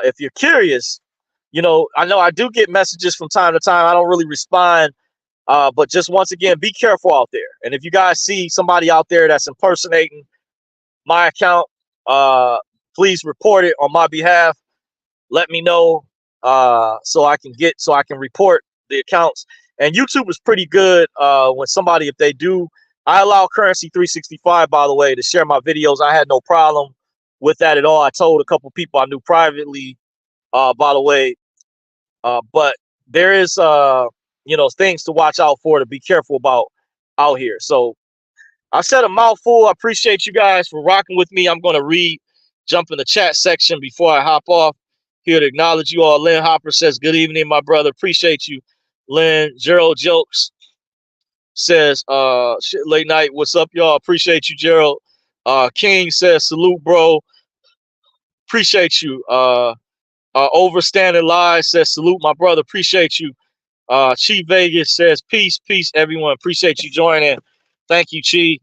if you're curious, I know I do get messages from time to time. I don't really respond, but just once again, be careful out there. And if you guys see somebody out there that's impersonating my account, please report it on my behalf. Let me know so I can report the accounts. And YouTube is pretty good when somebody, if they do, I allow Currency 365, by the way, to share my videos. I had no problem with that at all. I told a couple people I knew privately, by the way, but there is, things to watch out for, to be careful about out here. So I said a mouthful. I appreciate you guys for rocking with me. I'm going to jump in the chat section before I hop off. Here to acknowledge you all. Lynn Hopper says, good evening, my brother. Appreciate you, Lynn. Gerald Jokes says, shit, late night. What's up, y'all? Appreciate you, Gerald. King says, salute, bro. Appreciate you. Overstanding Lies says, salute, my brother. Appreciate you. Chi Vegas says, peace, peace, everyone. Appreciate you joining. Thank you, Chi.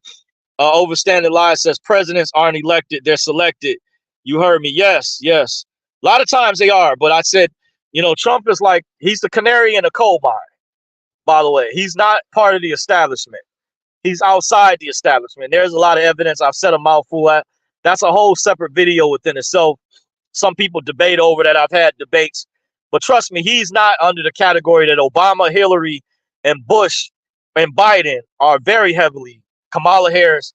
Overstanding Lies says, presidents aren't elected, they're selected. You heard me. Yes, yes. A lot of times they are, but I said, Trump is like, he's the canary in a coal mine, by the way. He's not part of the establishment. He's outside the establishment. There's a lot of evidence. I've said a mouthful at. That's a whole separate video within itself. Some people debate over that. I've had debates. But trust me, he's not under the category that Obama, Hillary, and Bush and Biden are very heavily, Kamala Harris,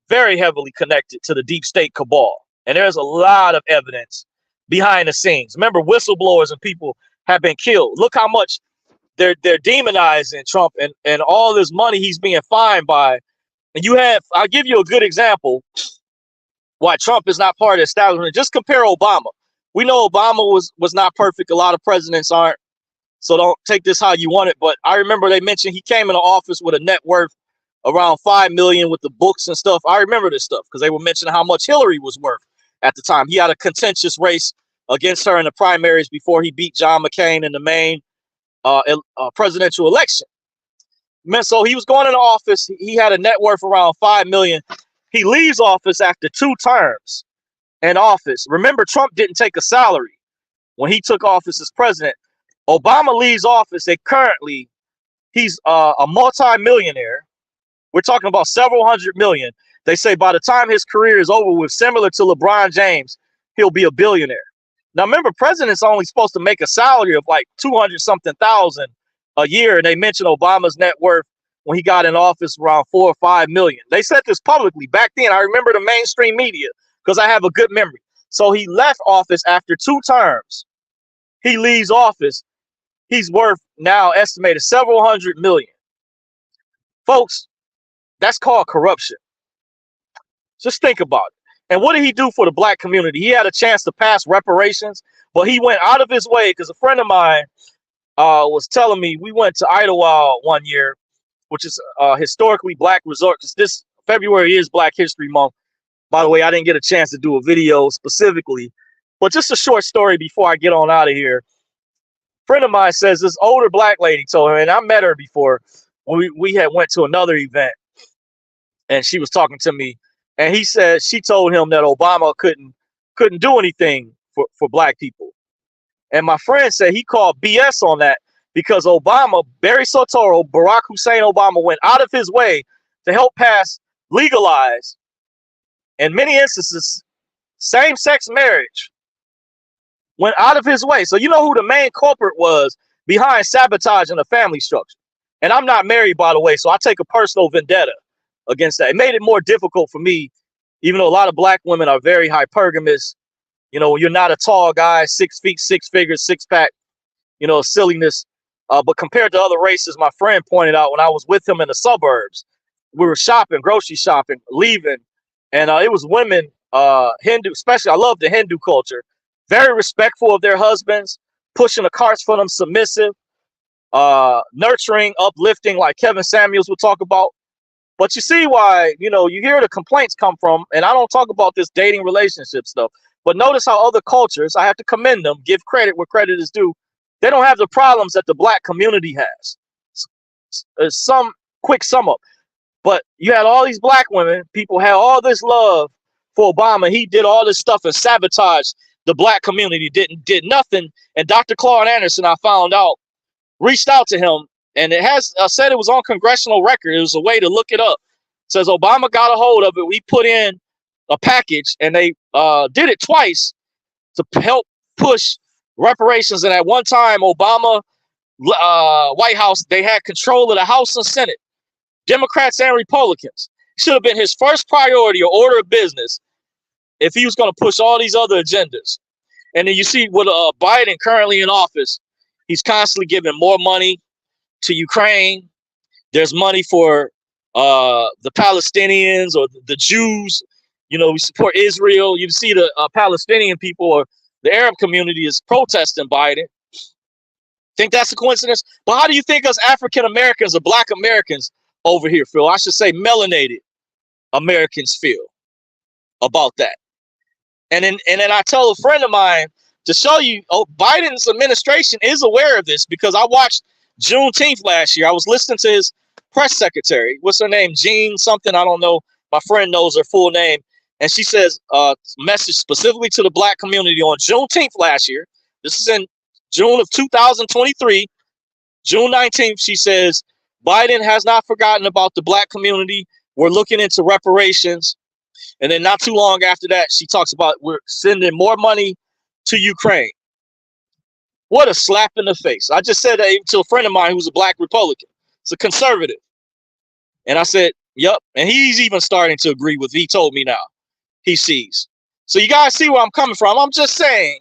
very heavily connected to the deep state cabal. And there's a lot of evidence behind the scenes. Remember, whistleblowers and people have been killed. Look how much they're demonizing Trump and all this money he's being fined by. And I'll give you a good example why Trump is not part of the establishment. Just compare Obama. We know Obama was not perfect. A lot of presidents aren't. So don't take this how you want it. But I remember they mentioned he came into office with a net worth around $5 million with the books and stuff. I remember this stuff because they were mentioning how much Hillary was worth at the time. He had a contentious race against her in the primaries before he beat John McCain in the main presidential election. So he was going into office. He had a net worth around $5 million. He leaves office after 2 terms in office. Remember, Trump didn't take a salary when he took office as president. Obama leaves office. He's a multi-millionaire. We're talking about several hundred million. They say by the time his career is over with, similar to LeBron James, he'll be a billionaire. Now, remember, president's only supposed to make a salary of like 200-something thousand a year. And they mentioned Obama's net worth when he got in office around 4 or 5 million. They said this publicly back then. I remember the mainstream media because I have a good memory. So he left office after 2 terms. He leaves office. He's worth now estimated several hundred million. Folks, that's called corruption. Just think about it. And what did he do for the black community? He had a chance to pass reparations, but he went out of his way because a friend of mine was telling me, we went to Idlewild one year, which is a historically black resort, because this February is Black History Month. By the way, I didn't get a chance to do a video specifically, but just a short story before I get on out of here. A friend of mine says this older black lady told her, and I met her before when we had went to another event, and she was talking to me, and he said she told him that Obama couldn't do anything for black people. And my friend said he called BS on that because Obama, Barry Soetoro, Barack Hussein Obama, went out of his way to help legalize, in many instances, same-sex marriage. Went out of his way. So you know who the main culprit was behind sabotaging the family structure. And I'm not married, by the way, so I take a personal vendetta against that. It made it more difficult for me, even though a lot of black women are very hypergamous. You're not a tall guy, 6 feet, 6 figures, 6-pack, silliness. But compared to other races, my friend pointed out when I was with him in the suburbs, we were shopping, grocery shopping, leaving, and it was women, Hindu, especially. I love the Hindu culture. Very respectful of their husbands, pushing the carts for them, submissive, nurturing, uplifting, like Kevin Samuels would talk about. But you see why, you hear the complaints come from, and I don't talk about this dating relationship stuff, but notice how other cultures, I have to commend them, give credit where credit is due. They don't have the problems that the black community has. Some quick sum up. But you had all these black women, people had all this love for Obama. He did all this stuff and sabotaged the black community, did nothing. And Dr. Claude Anderson, I found out, reached out to him, and it has said it was on congressional record. It was a way to look it up. It says Obama got a hold of it. We put in a package, and they did it twice to help push reparations. And at one time, Obama White House, they had control of the House and Senate, Democrats and Republicans. Should have been his first priority or order of business if he was going to push all these other agendas. And then you see with Biden currently in office, he's constantly giving more money to Ukraine. There's money for the Palestinians or the Jews. You know, we support Israel. You see the Palestinian people or the Arab community is protesting Biden. Think that's a coincidence? But how do you think us African Americans or Black Americans over here feel? I should say melanated Americans feel about that. And then I tell a friend of mine to show you, oh, Biden's administration is aware of this because I watched Juneteenth last year. I was listening to his press secretary. What's her name? Jean something. I don't know. My friend knows her full name. And she says message specifically to the Black community on Juneteenth last year. This is in June of 2023. June 19th, she says, Biden has not forgotten about the Black community. We're looking into reparations. And then not too long after that, she talks about we're sending more money to Ukraine. What a slap in the face. I just said that even to a friend of mine who's a Black Republican. It's a conservative. And I said, yep. And he's even starting to agree with, he told me now, he sees. So you guys see where I'm coming from. I'm just saying,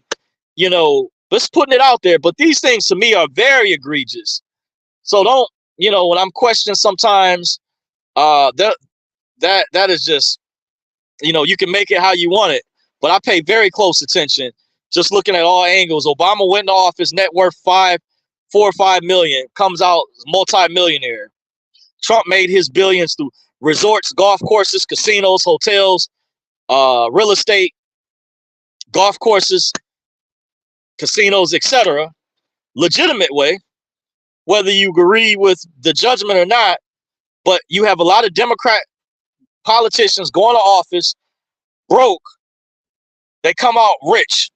you know, just putting it out there. But these things to me are very egregious. So don't, you know, when I'm questioning sometimes, that is just, you know, you can make it how you want it, but I pay very close attention, just looking at all angles. Obama went into office, net worth 4 or 5 million, comes out multi-millionaire. Trump made his billions through resorts, golf courses, casinos, hotels, real estate, golf courses, casinos, etc. Legitimate way, whether you agree with the judgment or not. But you have a lot of Democrat politicians going to office broke. They come out rich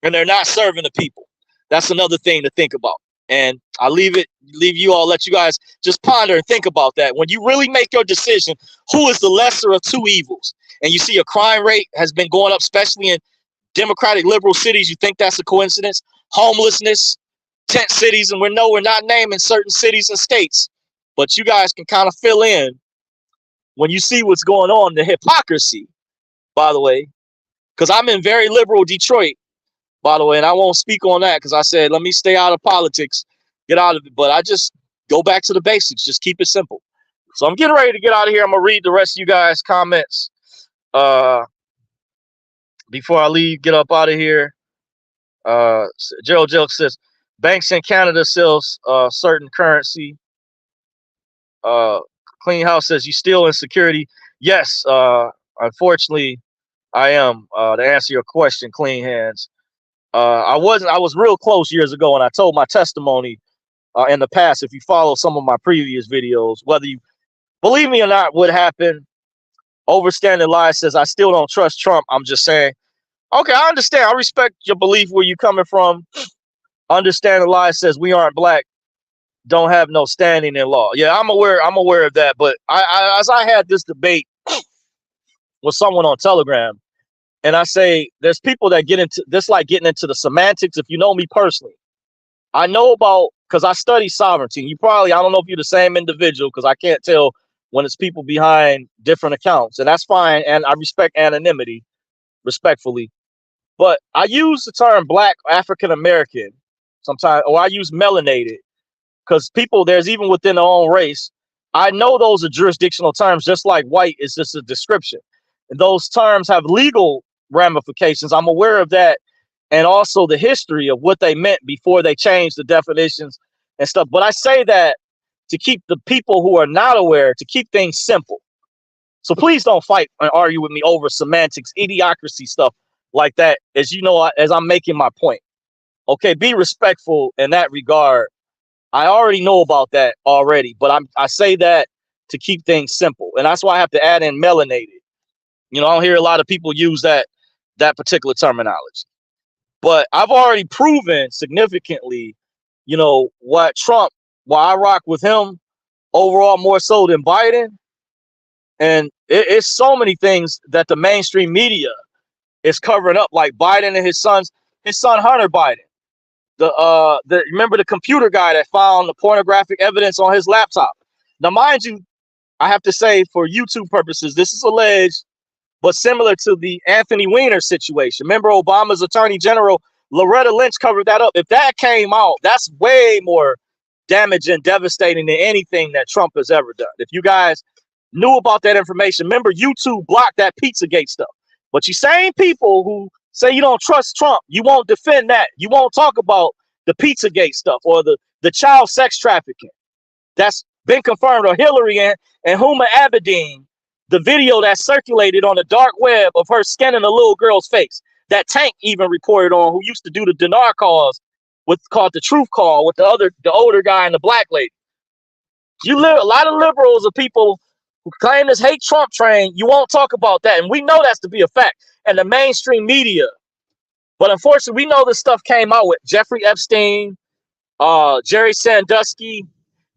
and they're not serving the people. That's another thing to think about. And I leave you all, let you guys just ponder and think about that. When you really make your decision, who is the lesser of two evils? And you see a crime rate has been going up, especially in Democratic liberal cities. You think that's a coincidence? Homelessness, tent cities, and we're not naming certain cities and states, but you guys can kind of fill in when you see what's going on, the hypocrisy, by the way, because I'm in very liberal Detroit, by the way, and I won't speak on that because I said, let me stay out of politics, get out of it. But I just go back to the basics, just keep it simple. So I'm getting ready to get out of here. I'm going to read the rest of you guys' comments before I leave, get up out of here. Gerald Jelk says, banks in Canada sells certain currency. Clean House says, you still in security? Yes, unfortunately, I am. To answer your question, Clean Hands. I was real close years ago, and I told my testimony in the past. If you follow some of my previous videos, whether you believe me or not, what happened. Overstanding Lies says, I still don't trust Trump. I'm just saying, okay, I understand. I respect your belief where you're coming from. Understanding Lies says, we aren't black, don't have no standing in law. Yeah, I'm aware of that. But as I had this debate with someone on Telegram, and I say there's people that get into this, like getting into the semantics. If you know me personally, I know about, because I study sovereignty. You probably, I don't know if you're the same individual, because I can't tell when it's people behind different accounts, and that's fine. And I respect anonymity, respectfully. But I use the term black, African American sometimes, or I use melanated, because people, there's even within their own race. I know those are jurisdictional terms, just like white is just a description. And those terms have legal ramifications. I'm aware of that. And also the history of what they meant before they changed the definitions and stuff. But I say that to keep the people who are not aware, to keep things simple. So please don't fight and argue with me over semantics, idiocracy, stuff like that, as you know, as I'm making my point. Okay, be respectful in that regard. I already know about that already, but I say that to keep things simple. And that's why I have to add in melanated. You know, I don't hear a lot of people use that particular terminology. But I've already proven significantly, you know, why I rock with him overall more so than Biden. And it's so many things that the mainstream media is covering up, like Biden and his son Hunter Biden. The remember the computer guy that found the pornographic evidence on his laptop. Now, mind you, I have to say for YouTube purposes, this is alleged, but similar to the Anthony Weiner situation. Remember Obama's Attorney General Loretta Lynch covered that up. If that came out, that's way more damage and devastating than anything that Trump has ever done. If you guys knew about that information, remember YouTube blocked that Pizzagate stuff. But you same people who say you don't trust Trump, you won't defend that. You won't talk about the Pizzagate stuff or the child sex trafficking. That's been confirmed, or Hillary and Huma Abedin, the video that circulated on the dark web of her scanning a little girl's face. That Tank even reported on, who used to do the dinar calls, called the truth call with the older guy and the black lady. A lot of liberals are people who claim this hate Trump train. You won't talk about that, and we know that's to be a fact. And the mainstream media, but unfortunately, we know this stuff came out with Jeffrey Epstein, Jerry Sandusky.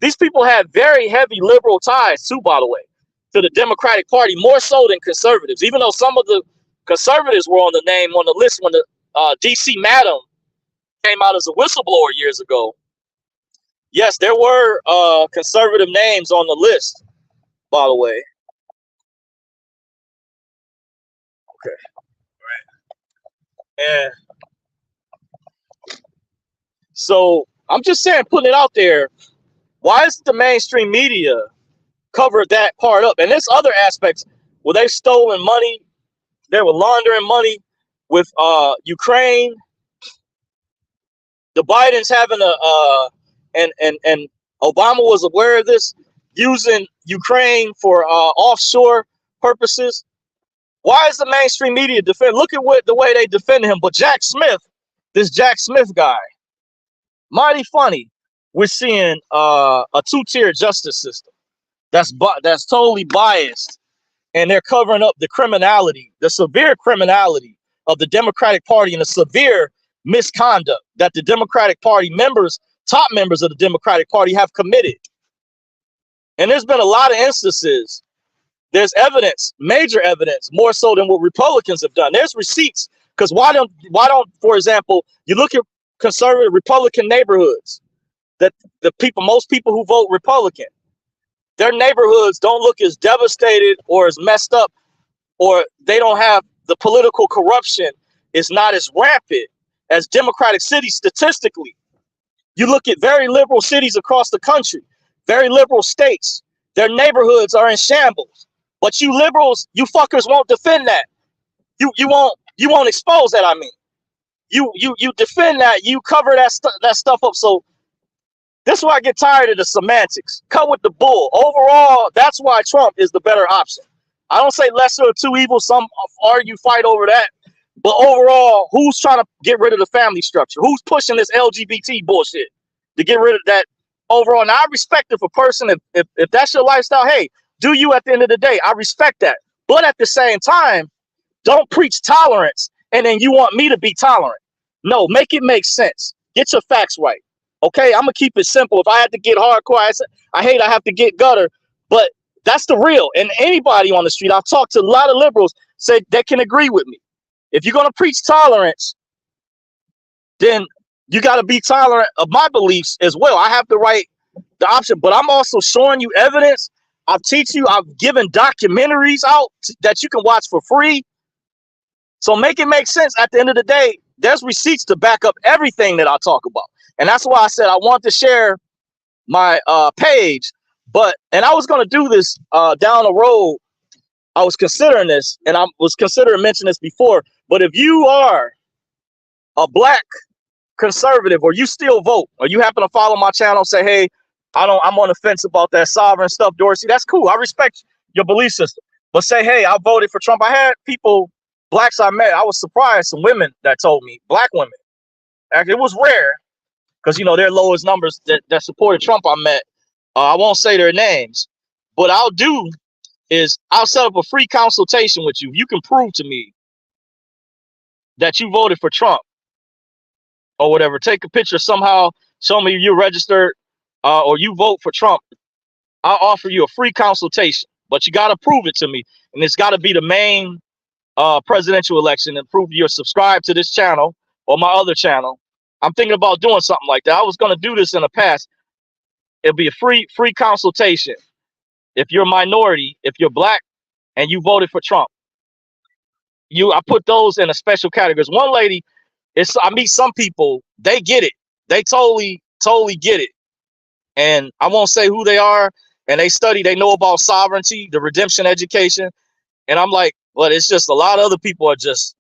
These people had very heavy liberal ties too, by the way, to the Democratic Party, more so than conservatives. Even though some of the conservatives were on the list when the DC Madam came out as a whistleblower years ago. Yes, there were conservative names on the list, by the way. Okay. And so I'm just saying, putting it out there, why is the mainstream media cover that part up? And there's other aspects where they've stolen money. They were laundering money with Ukraine. The Bidens having and Obama was aware of this, using Ukraine for offshore purposes. Why is the mainstream media defend? Look at the way they defend him. But this Jack Smith guy, mighty funny. We're seeing a two-tier justice system that's totally biased, and they're covering up the criminality, the severe criminality of the Democratic Party, and the severe misconduct that the Democratic Party top members of the Democratic Party have committed. And there's been a lot of instances. There's evidence, major evidence, more so than what Republicans have done. There's receipts. Because why don't, for example, you look at conservative Republican neighborhoods, that most people who vote Republican, their neighborhoods don't look as devastated or as messed up, or they don't have the political corruption is not as rampant as Democratic cities statistically. You look at very liberal cities across the country, very liberal states, their neighborhoods are in shambles. But you liberals, you fuckers won't defend that. You won't expose that. I mean, you defend that. You cover that stuff up. So this is why I get tired of the semantics. Cut with the bull. Overall, that's why Trump is the better option. I don't say lesser of two evils. Some argue, fight over that. But overall, who's trying to get rid of the family structure? Who's pushing this LGBT bullshit to get rid of that overall? Now, I respect if a person, if that's your lifestyle, hey, do you at the end of the day. I respect that. But at the same time, don't preach tolerance and then you want me to be tolerant. No, make it make sense. Get your facts right. Okay, I'm going to keep it simple. If I had to get hardcore, I have to get gutter. But that's the real. And anybody on the street, I've talked to a lot of liberals, say they can agree with me. If you're going to preach tolerance, then you got to be tolerant of my beliefs as well. I have the right, the option, but I'm also showing you evidence. I've given documentaries out that you can watch for free. So make it make sense. At the end of the day, there's receipts to back up everything that I talk about. And that's why I said I want to share my page. And I was going to do this down the road. I was considering this, and I was considering mentioning this before. But if you are a black conservative, or you still vote, or you happen to follow my channel, say, hey, I'm on the fence about that sovereign stuff, Dorsey. That's cool. I respect your belief system. But say, hey, I voted for Trump. I had people, blacks I met, I was surprised, some women that told me, black women. Actually, it was rare, because, they're lowest numbers that supported Trump I met. I won't say their names. What I'll do is I'll set up a free consultation with you. You can prove to me that you voted for Trump or whatever. Take a picture somehow, show me you're registered or you vote for Trump. I'll offer you a free consultation, but you got to prove it to me. And it's got to be the main presidential election, and prove you're subscribed to this channel or my other channel. I'm thinking about doing something like that. I was going to do this in the past. It'll be a free consultation. If you're a minority, if you're black and you voted for Trump, I put those in a special category. One lady, I meet some people, they get it. They totally get it. And I won't say who they are. And they know about sovereignty, the redemption education. And I'm like, but it's just a lot of other people are just,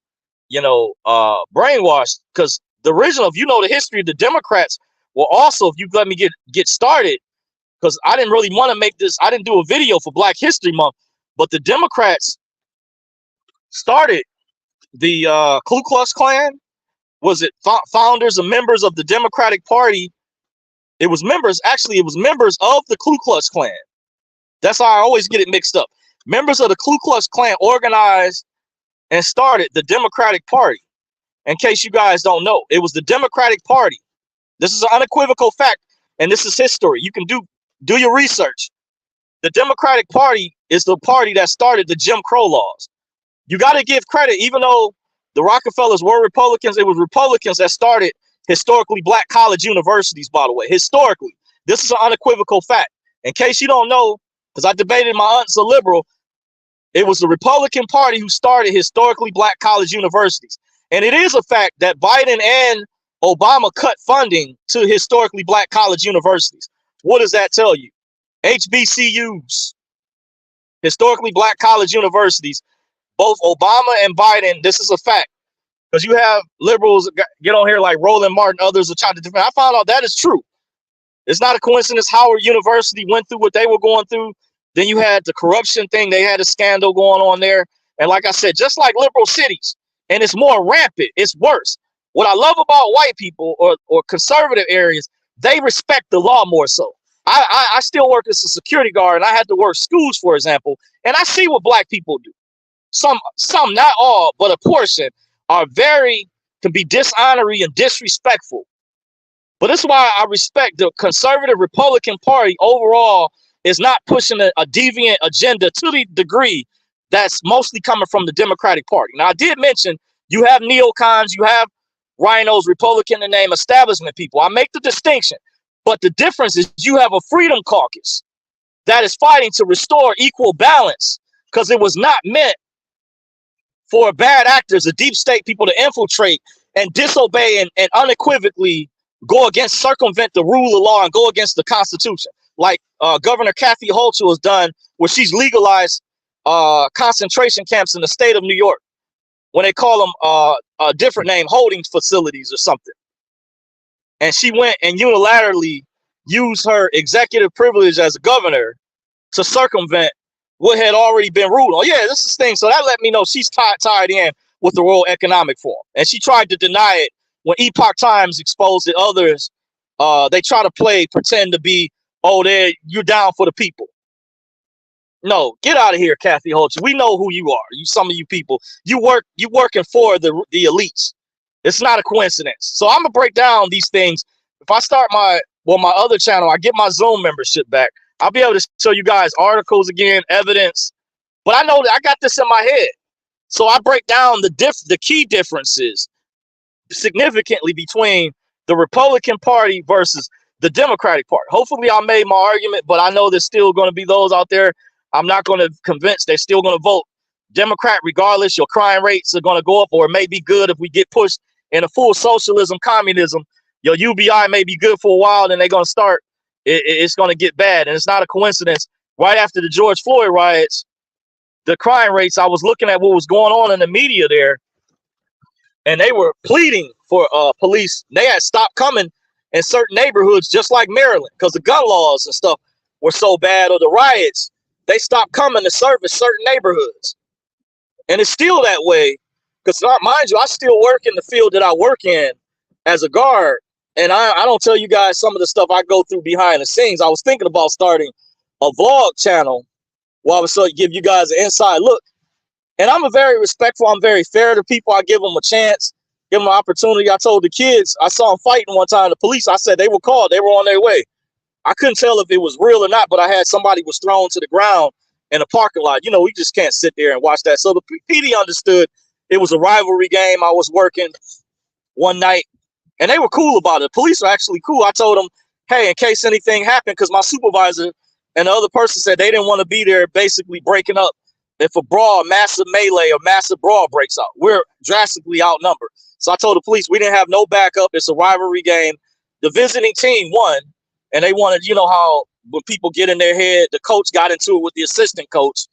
brainwashed. Because the original, if you know the history of the Democrats, well, also, if you let me get started, because I didn't really want to make this, I didn't do a video for Black History Month, but the Democrats started the Ku Klux Klan. Was it founders and members of the Democratic Party? It was members of the Ku Klux Klan. That's how I always get it mixed up. Members of the Ku Klux Klan organized and started the Democratic Party. In case you guys don't know, it was the Democratic Party. This is an unequivocal fact, and this is history. You can do your research. The Democratic Party is the party that started the Jim Crow laws. You got to give credit, even though the Rockefellers were Republicans, it was Republicans that started historically Black college universities, by the way. Historically, this is an unequivocal fact. In case you don't know, because I debated my aunt's a liberal, it was the Republican Party who started historically Black college universities. And it is a fact that Biden and Obama cut funding to historically Black college universities. What does that tell you? HBCUs, historically Black college universities, both Obama and Biden, this is a fact. Because you have liberals get on here like Roland Martin, others are trying to defend. I found out that is true. It's not a coincidence Howard University went through what they were going through. Then you had the corruption thing. They had a scandal going on there. And like I said, just like liberal cities, and it's more rampant, it's worse. What I love about white people or conservative areas, they respect the law more so. I still work as a security guard, and I had to work schools, for example, and I see what Black people do. Some, not all, but a portion can be dishonorary and disrespectful. But that's why I respect the conservative Republican Party overall is not pushing a deviant agenda to the degree that's mostly coming from the Democratic Party. Now, I did mention you have neocons, you have rhinos, Republican in name, establishment people. I make the distinction. But the difference is you have a freedom caucus that is fighting to restore equal balance, because it was not meant for bad actors, the deep state people, to infiltrate and disobey and unequivocally circumvent the rule of law and go against the Constitution, like Governor Kathy Hochul has done, where she's legalized concentration camps in the state of New York, when they call them a different name, holding facilities or something. And she went and unilaterally used her executive privilege as a governor to circumvent what had already been ruled on. Yeah, this is thing. So that let me know she's tied in with the World Economic Forum. And she tried to deny it when Epoch Times exposed it. Others, they try to pretend to be, you're down for the people. No, get out of here, Kathy Hochul. We know who you are. Some of you people, you working for the elites. It's not a coincidence. So I'm gonna break down these things. If I start my other channel, I get my Zoom membership back, I'll be able to show you guys articles again, evidence. But I know that I got this in my head. So I break down the key differences significantly between the Republican Party versus the Democratic Party. Hopefully I made my argument, but I know there's still going to be those out there I'm not going to convince. They're still going to vote Democrat regardless. Your crime rates are going to go up, or it may be good if we get pushed in a full socialism, communism. Your UBI may be good for a while, then they're going to start. It's going to get bad. And it's not a coincidence. Right after the George Floyd riots, the crime rates, I was looking at what was going on in the media there, and they were pleading for police. They had stopped coming in certain neighborhoods, just like Maryland, because the gun laws and stuff were so bad, or the riots. They stopped coming to service certain neighborhoods. And it's still that way, because mind you, I still work in the field that I work in as a guard. And I don't tell you guys some of the stuff I go through behind the scenes. I was thinking about starting a vlog channel where I would give you guys an inside look. And I'm very respectful. I'm very fair to people. I give them a chance, give them an opportunity. I told the kids, I saw them fighting one time. The police, I said they were called. They were on their way. I couldn't tell if it was real or not, but I had somebody was thrown to the ground in a parking lot. You know, we just can't sit there and watch that. So the PD understood it was a rivalry game. I was working one night, And they were cool about it. The police are actually cool. I told them, hey, in case anything happened, because my supervisor and the other person said they didn't want to be there basically breaking up. If a brawl, massive melee or massive brawl breaks out, we're drastically outnumbered. So I told the police we didn't have no backup. It's a rivalry game. The visiting team won, and they wanted, you know how when people get in their head, the coach got into it with the assistant coach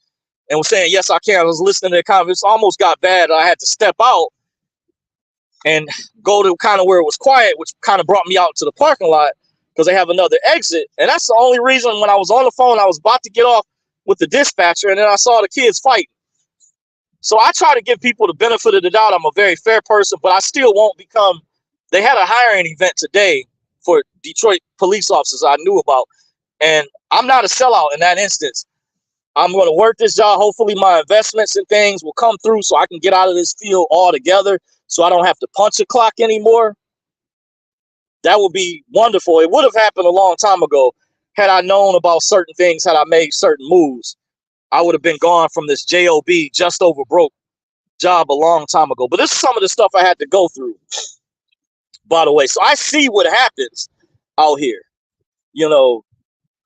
and was saying, yes, I can. I was listening to the conference. Almost got bad. I had to step out and go to kind of where it was quiet, which kind of brought me out to the parking lot because they have another exit. And that's the only reason when I was on the phone, I was about to get off with the dispatcher, and then I saw the kids fighting. So I try to give people the benefit of the doubt. I'm a very fair person, but I still won't become. They had a hiring event today for Detroit police officers I knew about, and I'm not a sellout in that instance. I'm going to work this job. Hopefully my investments and things will come through so I can get out of this field altogether so I don't have to punch a clock anymore. That would be wonderful. It would have happened a long time ago had I known about certain things, had I made certain moves. I would have been gone from this job, just over broke job a long time ago. But this is some of the stuff I had to go through, by the way. So I see what happens out here. You know,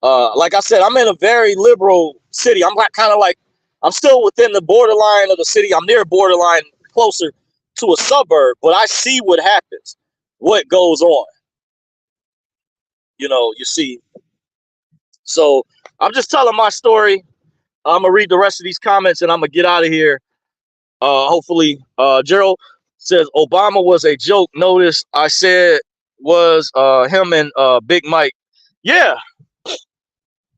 like I said, I'm in a very liberal city. I'm like kind of like, I'm still within the borderline of the city. I'm near borderline, closer to a suburb, but I see what happens, what goes on. You know, you see. So I'm just telling my story. I'm gonna read the rest of these comments and I'm gonna get out of here. Hopefully, Gerald says Obama was a joke. Notice I said was him and Big Mike. Yeah,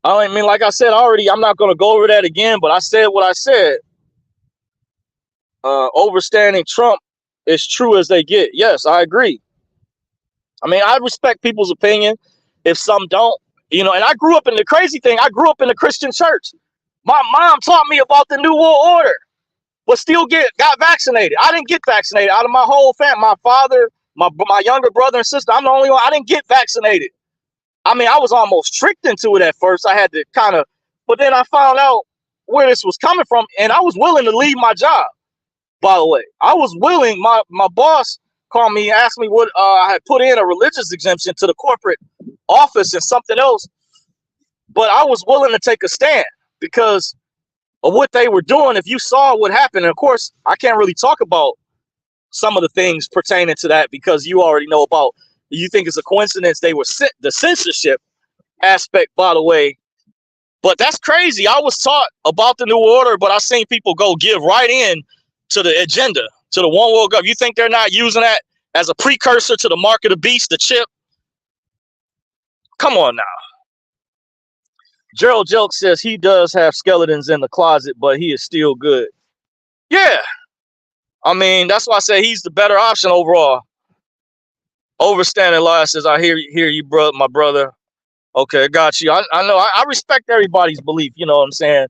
I mean, like I said already, I'm not gonna go over that again. But I said what I said. Overstanding Trump is true as they get. Yes, I agree. I mean, I respect people's opinion. If some don't, you know. And I grew up in the crazy thing. I grew up in the Christian church. My mom taught me about the New World Order, but still got vaccinated. I didn't get vaccinated. Out of my whole family, my father, my younger brother and sister, I'm the only one. I didn't get vaccinated. I mean, I was almost tricked into it at first. I had to kind of, but then I found out where this was coming from, and I was willing to leave my job. By the way, I was willing. My boss called me, asked me what I had put in a religious exemption to the corporate office and something else, but I was willing to take a stand because of what they were doing. If you saw what happened, and of course, I can't really talk about some of the things pertaining to that because you already know about. You think it's a coincidence they were the censorship aspect, by the way. But that's crazy. I was taught about the New Order, but I seen people go give right in to the agenda, to the one world government. You think they're not using that as a precursor to the mark of the beast, the chip? Come on now. Gerald Jelk says he does have skeletons in the closet, but he is still good. Yeah. I mean, that's why I say he's the better option overall. Overstanding Lies says, I hear you, bro, my brother. Okay, got you. I know. I respect everybody's belief. You know what I'm saying?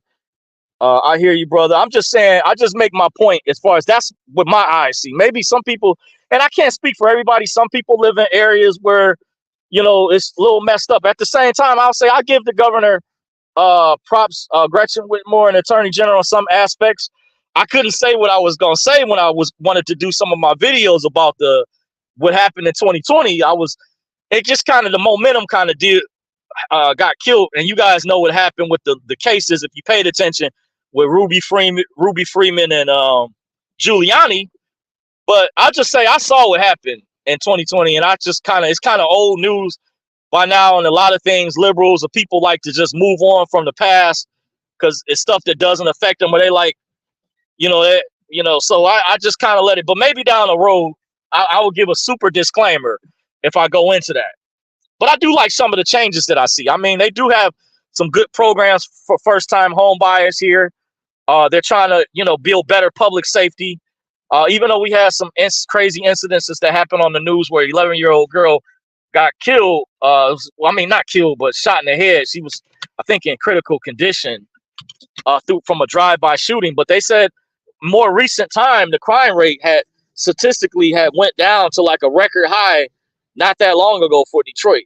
I hear you, brother. I'm just saying, I just make my point as far as that's what my eyes see. Maybe some people, and I can't speak for everybody. Some people live in areas where, you know, it's a little messed up. At the same time, I'll say I give the governor props, Gretchen Whitmer and Attorney General in some aspects. I couldn't say what I was gonna say when I wanted to do some of my videos about what happened in 2020. It just kind of, the momentum kind of got killed, and you guys know what happened with the cases if you paid attention with Ruby Freeman and Giuliani. But I'll just say I saw what happened in 2020, and it's kind of old news by now, and a lot of things liberals or people like to just move on from the past because it's stuff that doesn't affect them, or they like, so I just kind of let it. But maybe down the road, I will give a super disclaimer if I go into that. But I do like some of the changes that I see. I mean, they do have some good programs for first-time home buyers here. They're trying to, build better public safety. Even though we had some crazy incidences that happened on the news where an 11-year-old girl got killed. Not killed, but shot in the head. She was, I think, in critical condition from a drive-by shooting. But they said more recent time, the crime rate statistically went down to like a record high not that long ago for Detroit.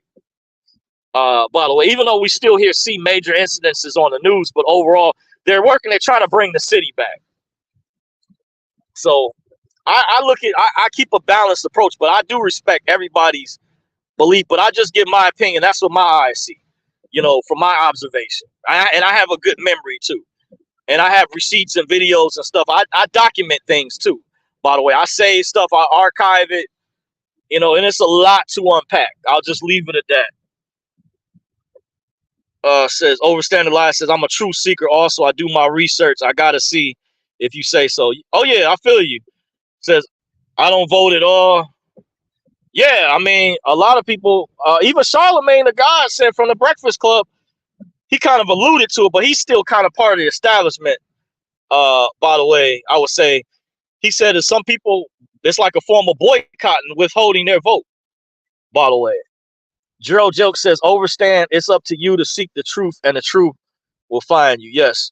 By the way, even though we still see major incidences on the news, but overall, they're trying to bring the city back. So I look at I keep a balanced approach, but I do respect everybody's belief. But I just give my opinion. That's what my eyes see, from my observation. And I have a good memory too, and I have receipts and videos and stuff. I document things too. By the way, I save stuff, I archive it, and it's a lot to unpack. I'll just leave it at that. Says Overstanding Lies says I'm a truth seeker. Also, I do my research. I gotta see if you say so. Oh yeah, I feel you. Says I don't vote at all. Yeah, I mean a lot of people. Even Charlemagne the God said from the Breakfast Club. He kind of alluded to it, but he's still kind of part of the establishment. By the way, I would say he said that some people it's like a form of boycotting, withholding their vote. By the way. Gerald Joke says, overstand, it's up to you to seek the truth, and the truth will find you. Yes.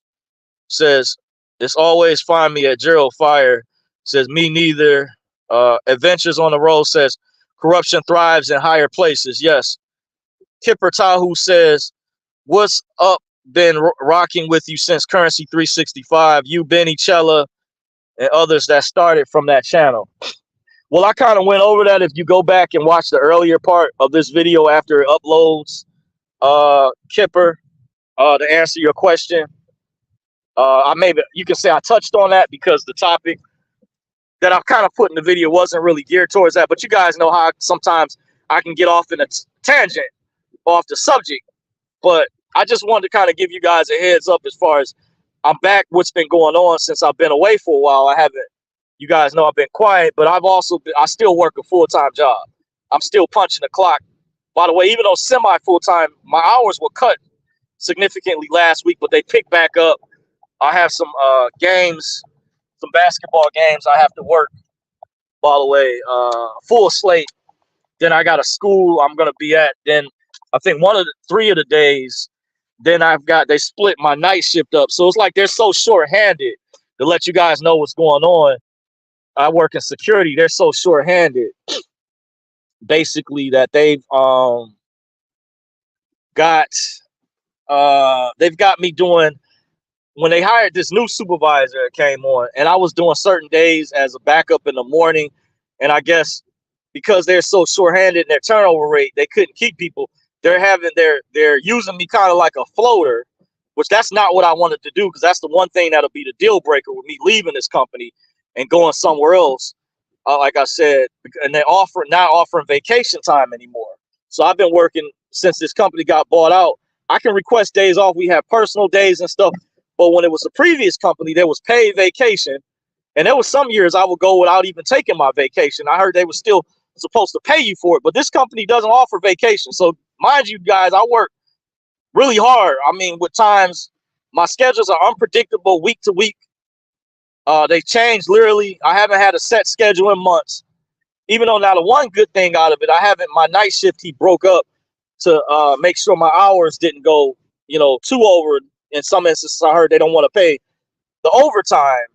Says, it's always find me at Gerald Fire. Says, me neither. Adventures on the Road says, corruption thrives in higher places. Yes. Kipper Tahu says, what's up? Been rocking with you since Currency 365. You, Benny Chella, and others that started from that channel. Well, I kind of went over that. If you go back and watch the earlier part of this video after it uploads, Kipper, to answer your question, you can say I touched on that because the topic that I kind of put in the video wasn't really geared towards that. But you guys know how sometimes I can get off in a tangent off the subject. But I just wanted to kind of give you guys a heads up as far as I'm back. What's been going on since I've been away for a while? I haven't. You guys know I've been quiet, but I still work a full-time job. I'm still punching the clock. By the way, even though semi-full-time, my hours were cut significantly last week, but they picked back up. I have some games, some basketball games I have to work, by the way, full slate. Then I got a school I'm going to be at. Then I think 3 of the days, then they split my night shift up. So it's like they're so short-handed to let you guys know what's going on. I work in security. They're so short-handed, basically, that they've got me doing. When they hired this new supervisor, it came on, and I was doing certain days as a backup in the morning. And I guess because they're so short-handed in their turnover rate, they couldn't keep people. They're using me kind of like a floater, which that's not what I wanted to do, because that's the one thing that'll be the deal breaker with me leaving this company and going somewhere else. Like I said, and they're not offering vacation time anymore. So I've been working since this company got bought out. I can request days off. We have personal days and stuff. But when it was the previous company, there was paid vacation. And there was some years I would go without even taking my vacation. I heard they were still supposed to pay you for it. But this company doesn't offer vacation. So mind you guys, I work really hard. I mean, with times, my schedules are unpredictable week to week. They changed literally. I haven't had a set schedule in months. Even though now the one good thing out of it, my night shift, he broke up to make sure my hours didn't go, too over. In some instances, I heard they don't want to pay the overtime.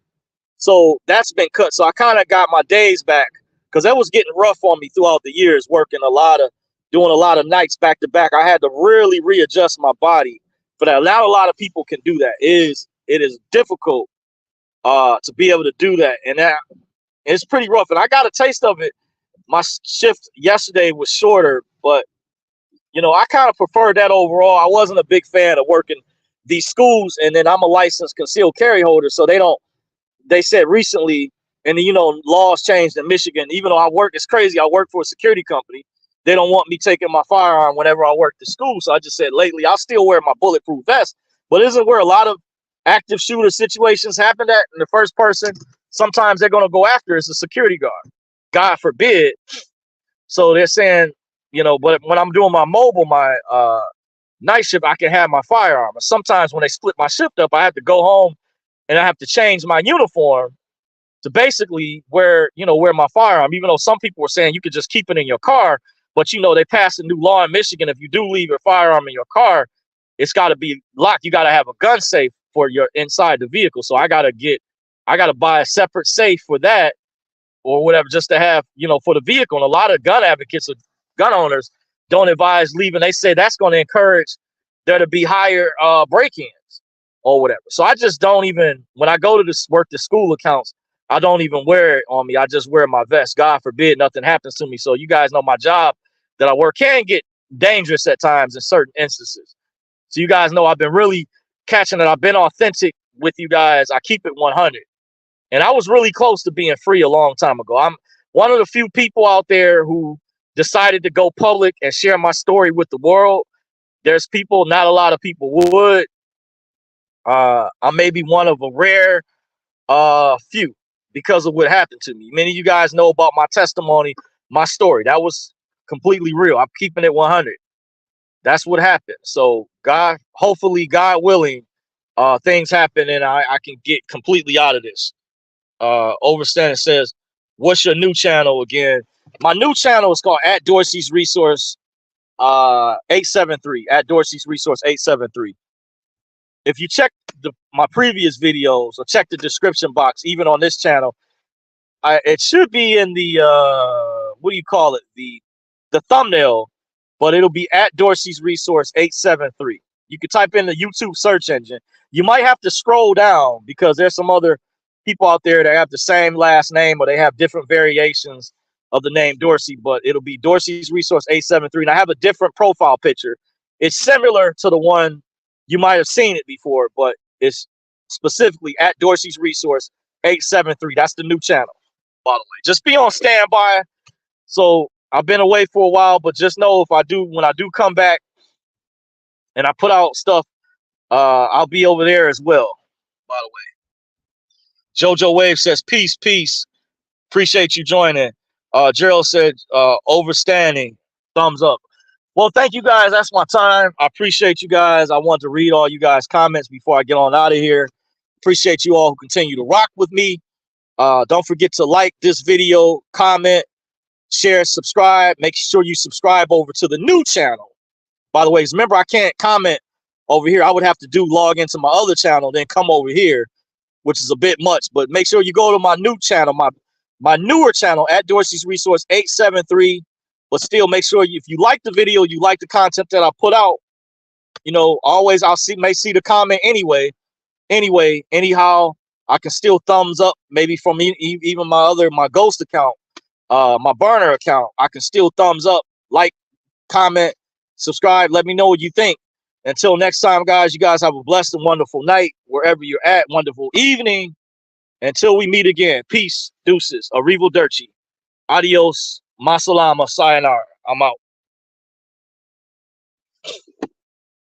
So that's been cut. So I kind of got my days back, because that was getting rough on me throughout the years, doing a lot of nights back to back. I had to really readjust my body for that. Not a lot of people can do that. It is difficult to be able to do that. And it's pretty rough. And I got a taste of it. My shift yesterday was shorter, but I kind of preferred that overall. I wasn't a big fan of working these schools, and then I'm a licensed concealed carry holder, so they said recently, and laws changed in Michigan. Even though it's crazy, I work for a security company. They don't want me taking my firearm whenever I work to school. So I just said lately, I'll still wear my bulletproof vest, but isn't where a lot of active shooter situations happen at? And the first person, sometimes they're going to go after is a security guard. God forbid. So they're saying, but when I'm doing my night shift, I can have my firearm. And sometimes when they split my shift up, I have to go home and I have to change my uniform to basically wear my firearm, even though some people were saying you could just keep it in your car. But, they passed a new law in Michigan. If you do leave your firearm in your car, it's got to be locked. You got to have a gun safe for your inside the vehicle. So I got to buy a separate safe for that or whatever, just to have, for the vehicle. And a lot of gun advocates or gun owners don't advise leaving. They say that's going to encourage there to be higher break-ins or whatever. So I just don't even, when I go to work the school accounts, I don't even wear it on me. I just wear my vest. God forbid nothing happens to me. So you guys know my job that I work can get dangerous at times in certain instances. So you guys know I've been really catching it. I've been authentic with you guys. I keep it 100. And I was really close to being free a long time ago. I'm one of the few people out there who decided to go public and share my story with the world. There's people, not a lot of people would. I may be one of a rare few because of what happened to me. Many of you guys know about my testimony, my story. That was completely real. I'm keeping it 100. That's what happened. So God, hopefully, God willing, things happen and I can get completely out of this. Overstanding says, what's your new channel again? My new channel is called at Dorsey's Resource 873. At Dorsey's Resource 873. If you check my previous videos or check the description box, even on this channel, it should be in the what do you call it? The thumbnail, but it'll be at Dorsey's Resource 873. You can type in the YouTube search engine. You might have to scroll down because there's some other people out there that have the same last name or they have different variations of the name Dorsey, but it'll be Dorsey's Resource 873. And I have a different profile picture. It's similar to the one you might have seen it before, but it's specifically at Dorsey's Resource 873. That's the new channel, by the way. Just be on standby. So I've been away for a while, but just know when I do come back and I put out stuff, I'll be over there as well, by the way. Jojo Wave says, peace, peace. Appreciate you joining. Gerald said, overstanding, thumbs up. Well, thank you guys. That's my time. I appreciate you guys. I want to read all you guys' comments before I get on out of here. Appreciate you all who continue to rock with me. Don't forget to like this video, comment, share, subscribe. Make sure you subscribe over to the new channel. By the way, remember, I can't comment over here. I would have to log into my other channel, then come over here, which is a bit much. But make sure you go to my new channel, my newer channel at Dorsey's Resource 873. But still, make sure if you like the video, you like the content that I put out, always may see the comment anyway. Anyhow, I can still thumbs up maybe from even my ghost account, my burner account. I can still thumbs up, like, comment, subscribe. Let me know what you think. Until next time, guys, you guys have a blessed and wonderful night wherever you're at. Wonderful evening. Until we meet again. Peace, deuces, arrivederci, adios, masalama, sayonara. I'm out.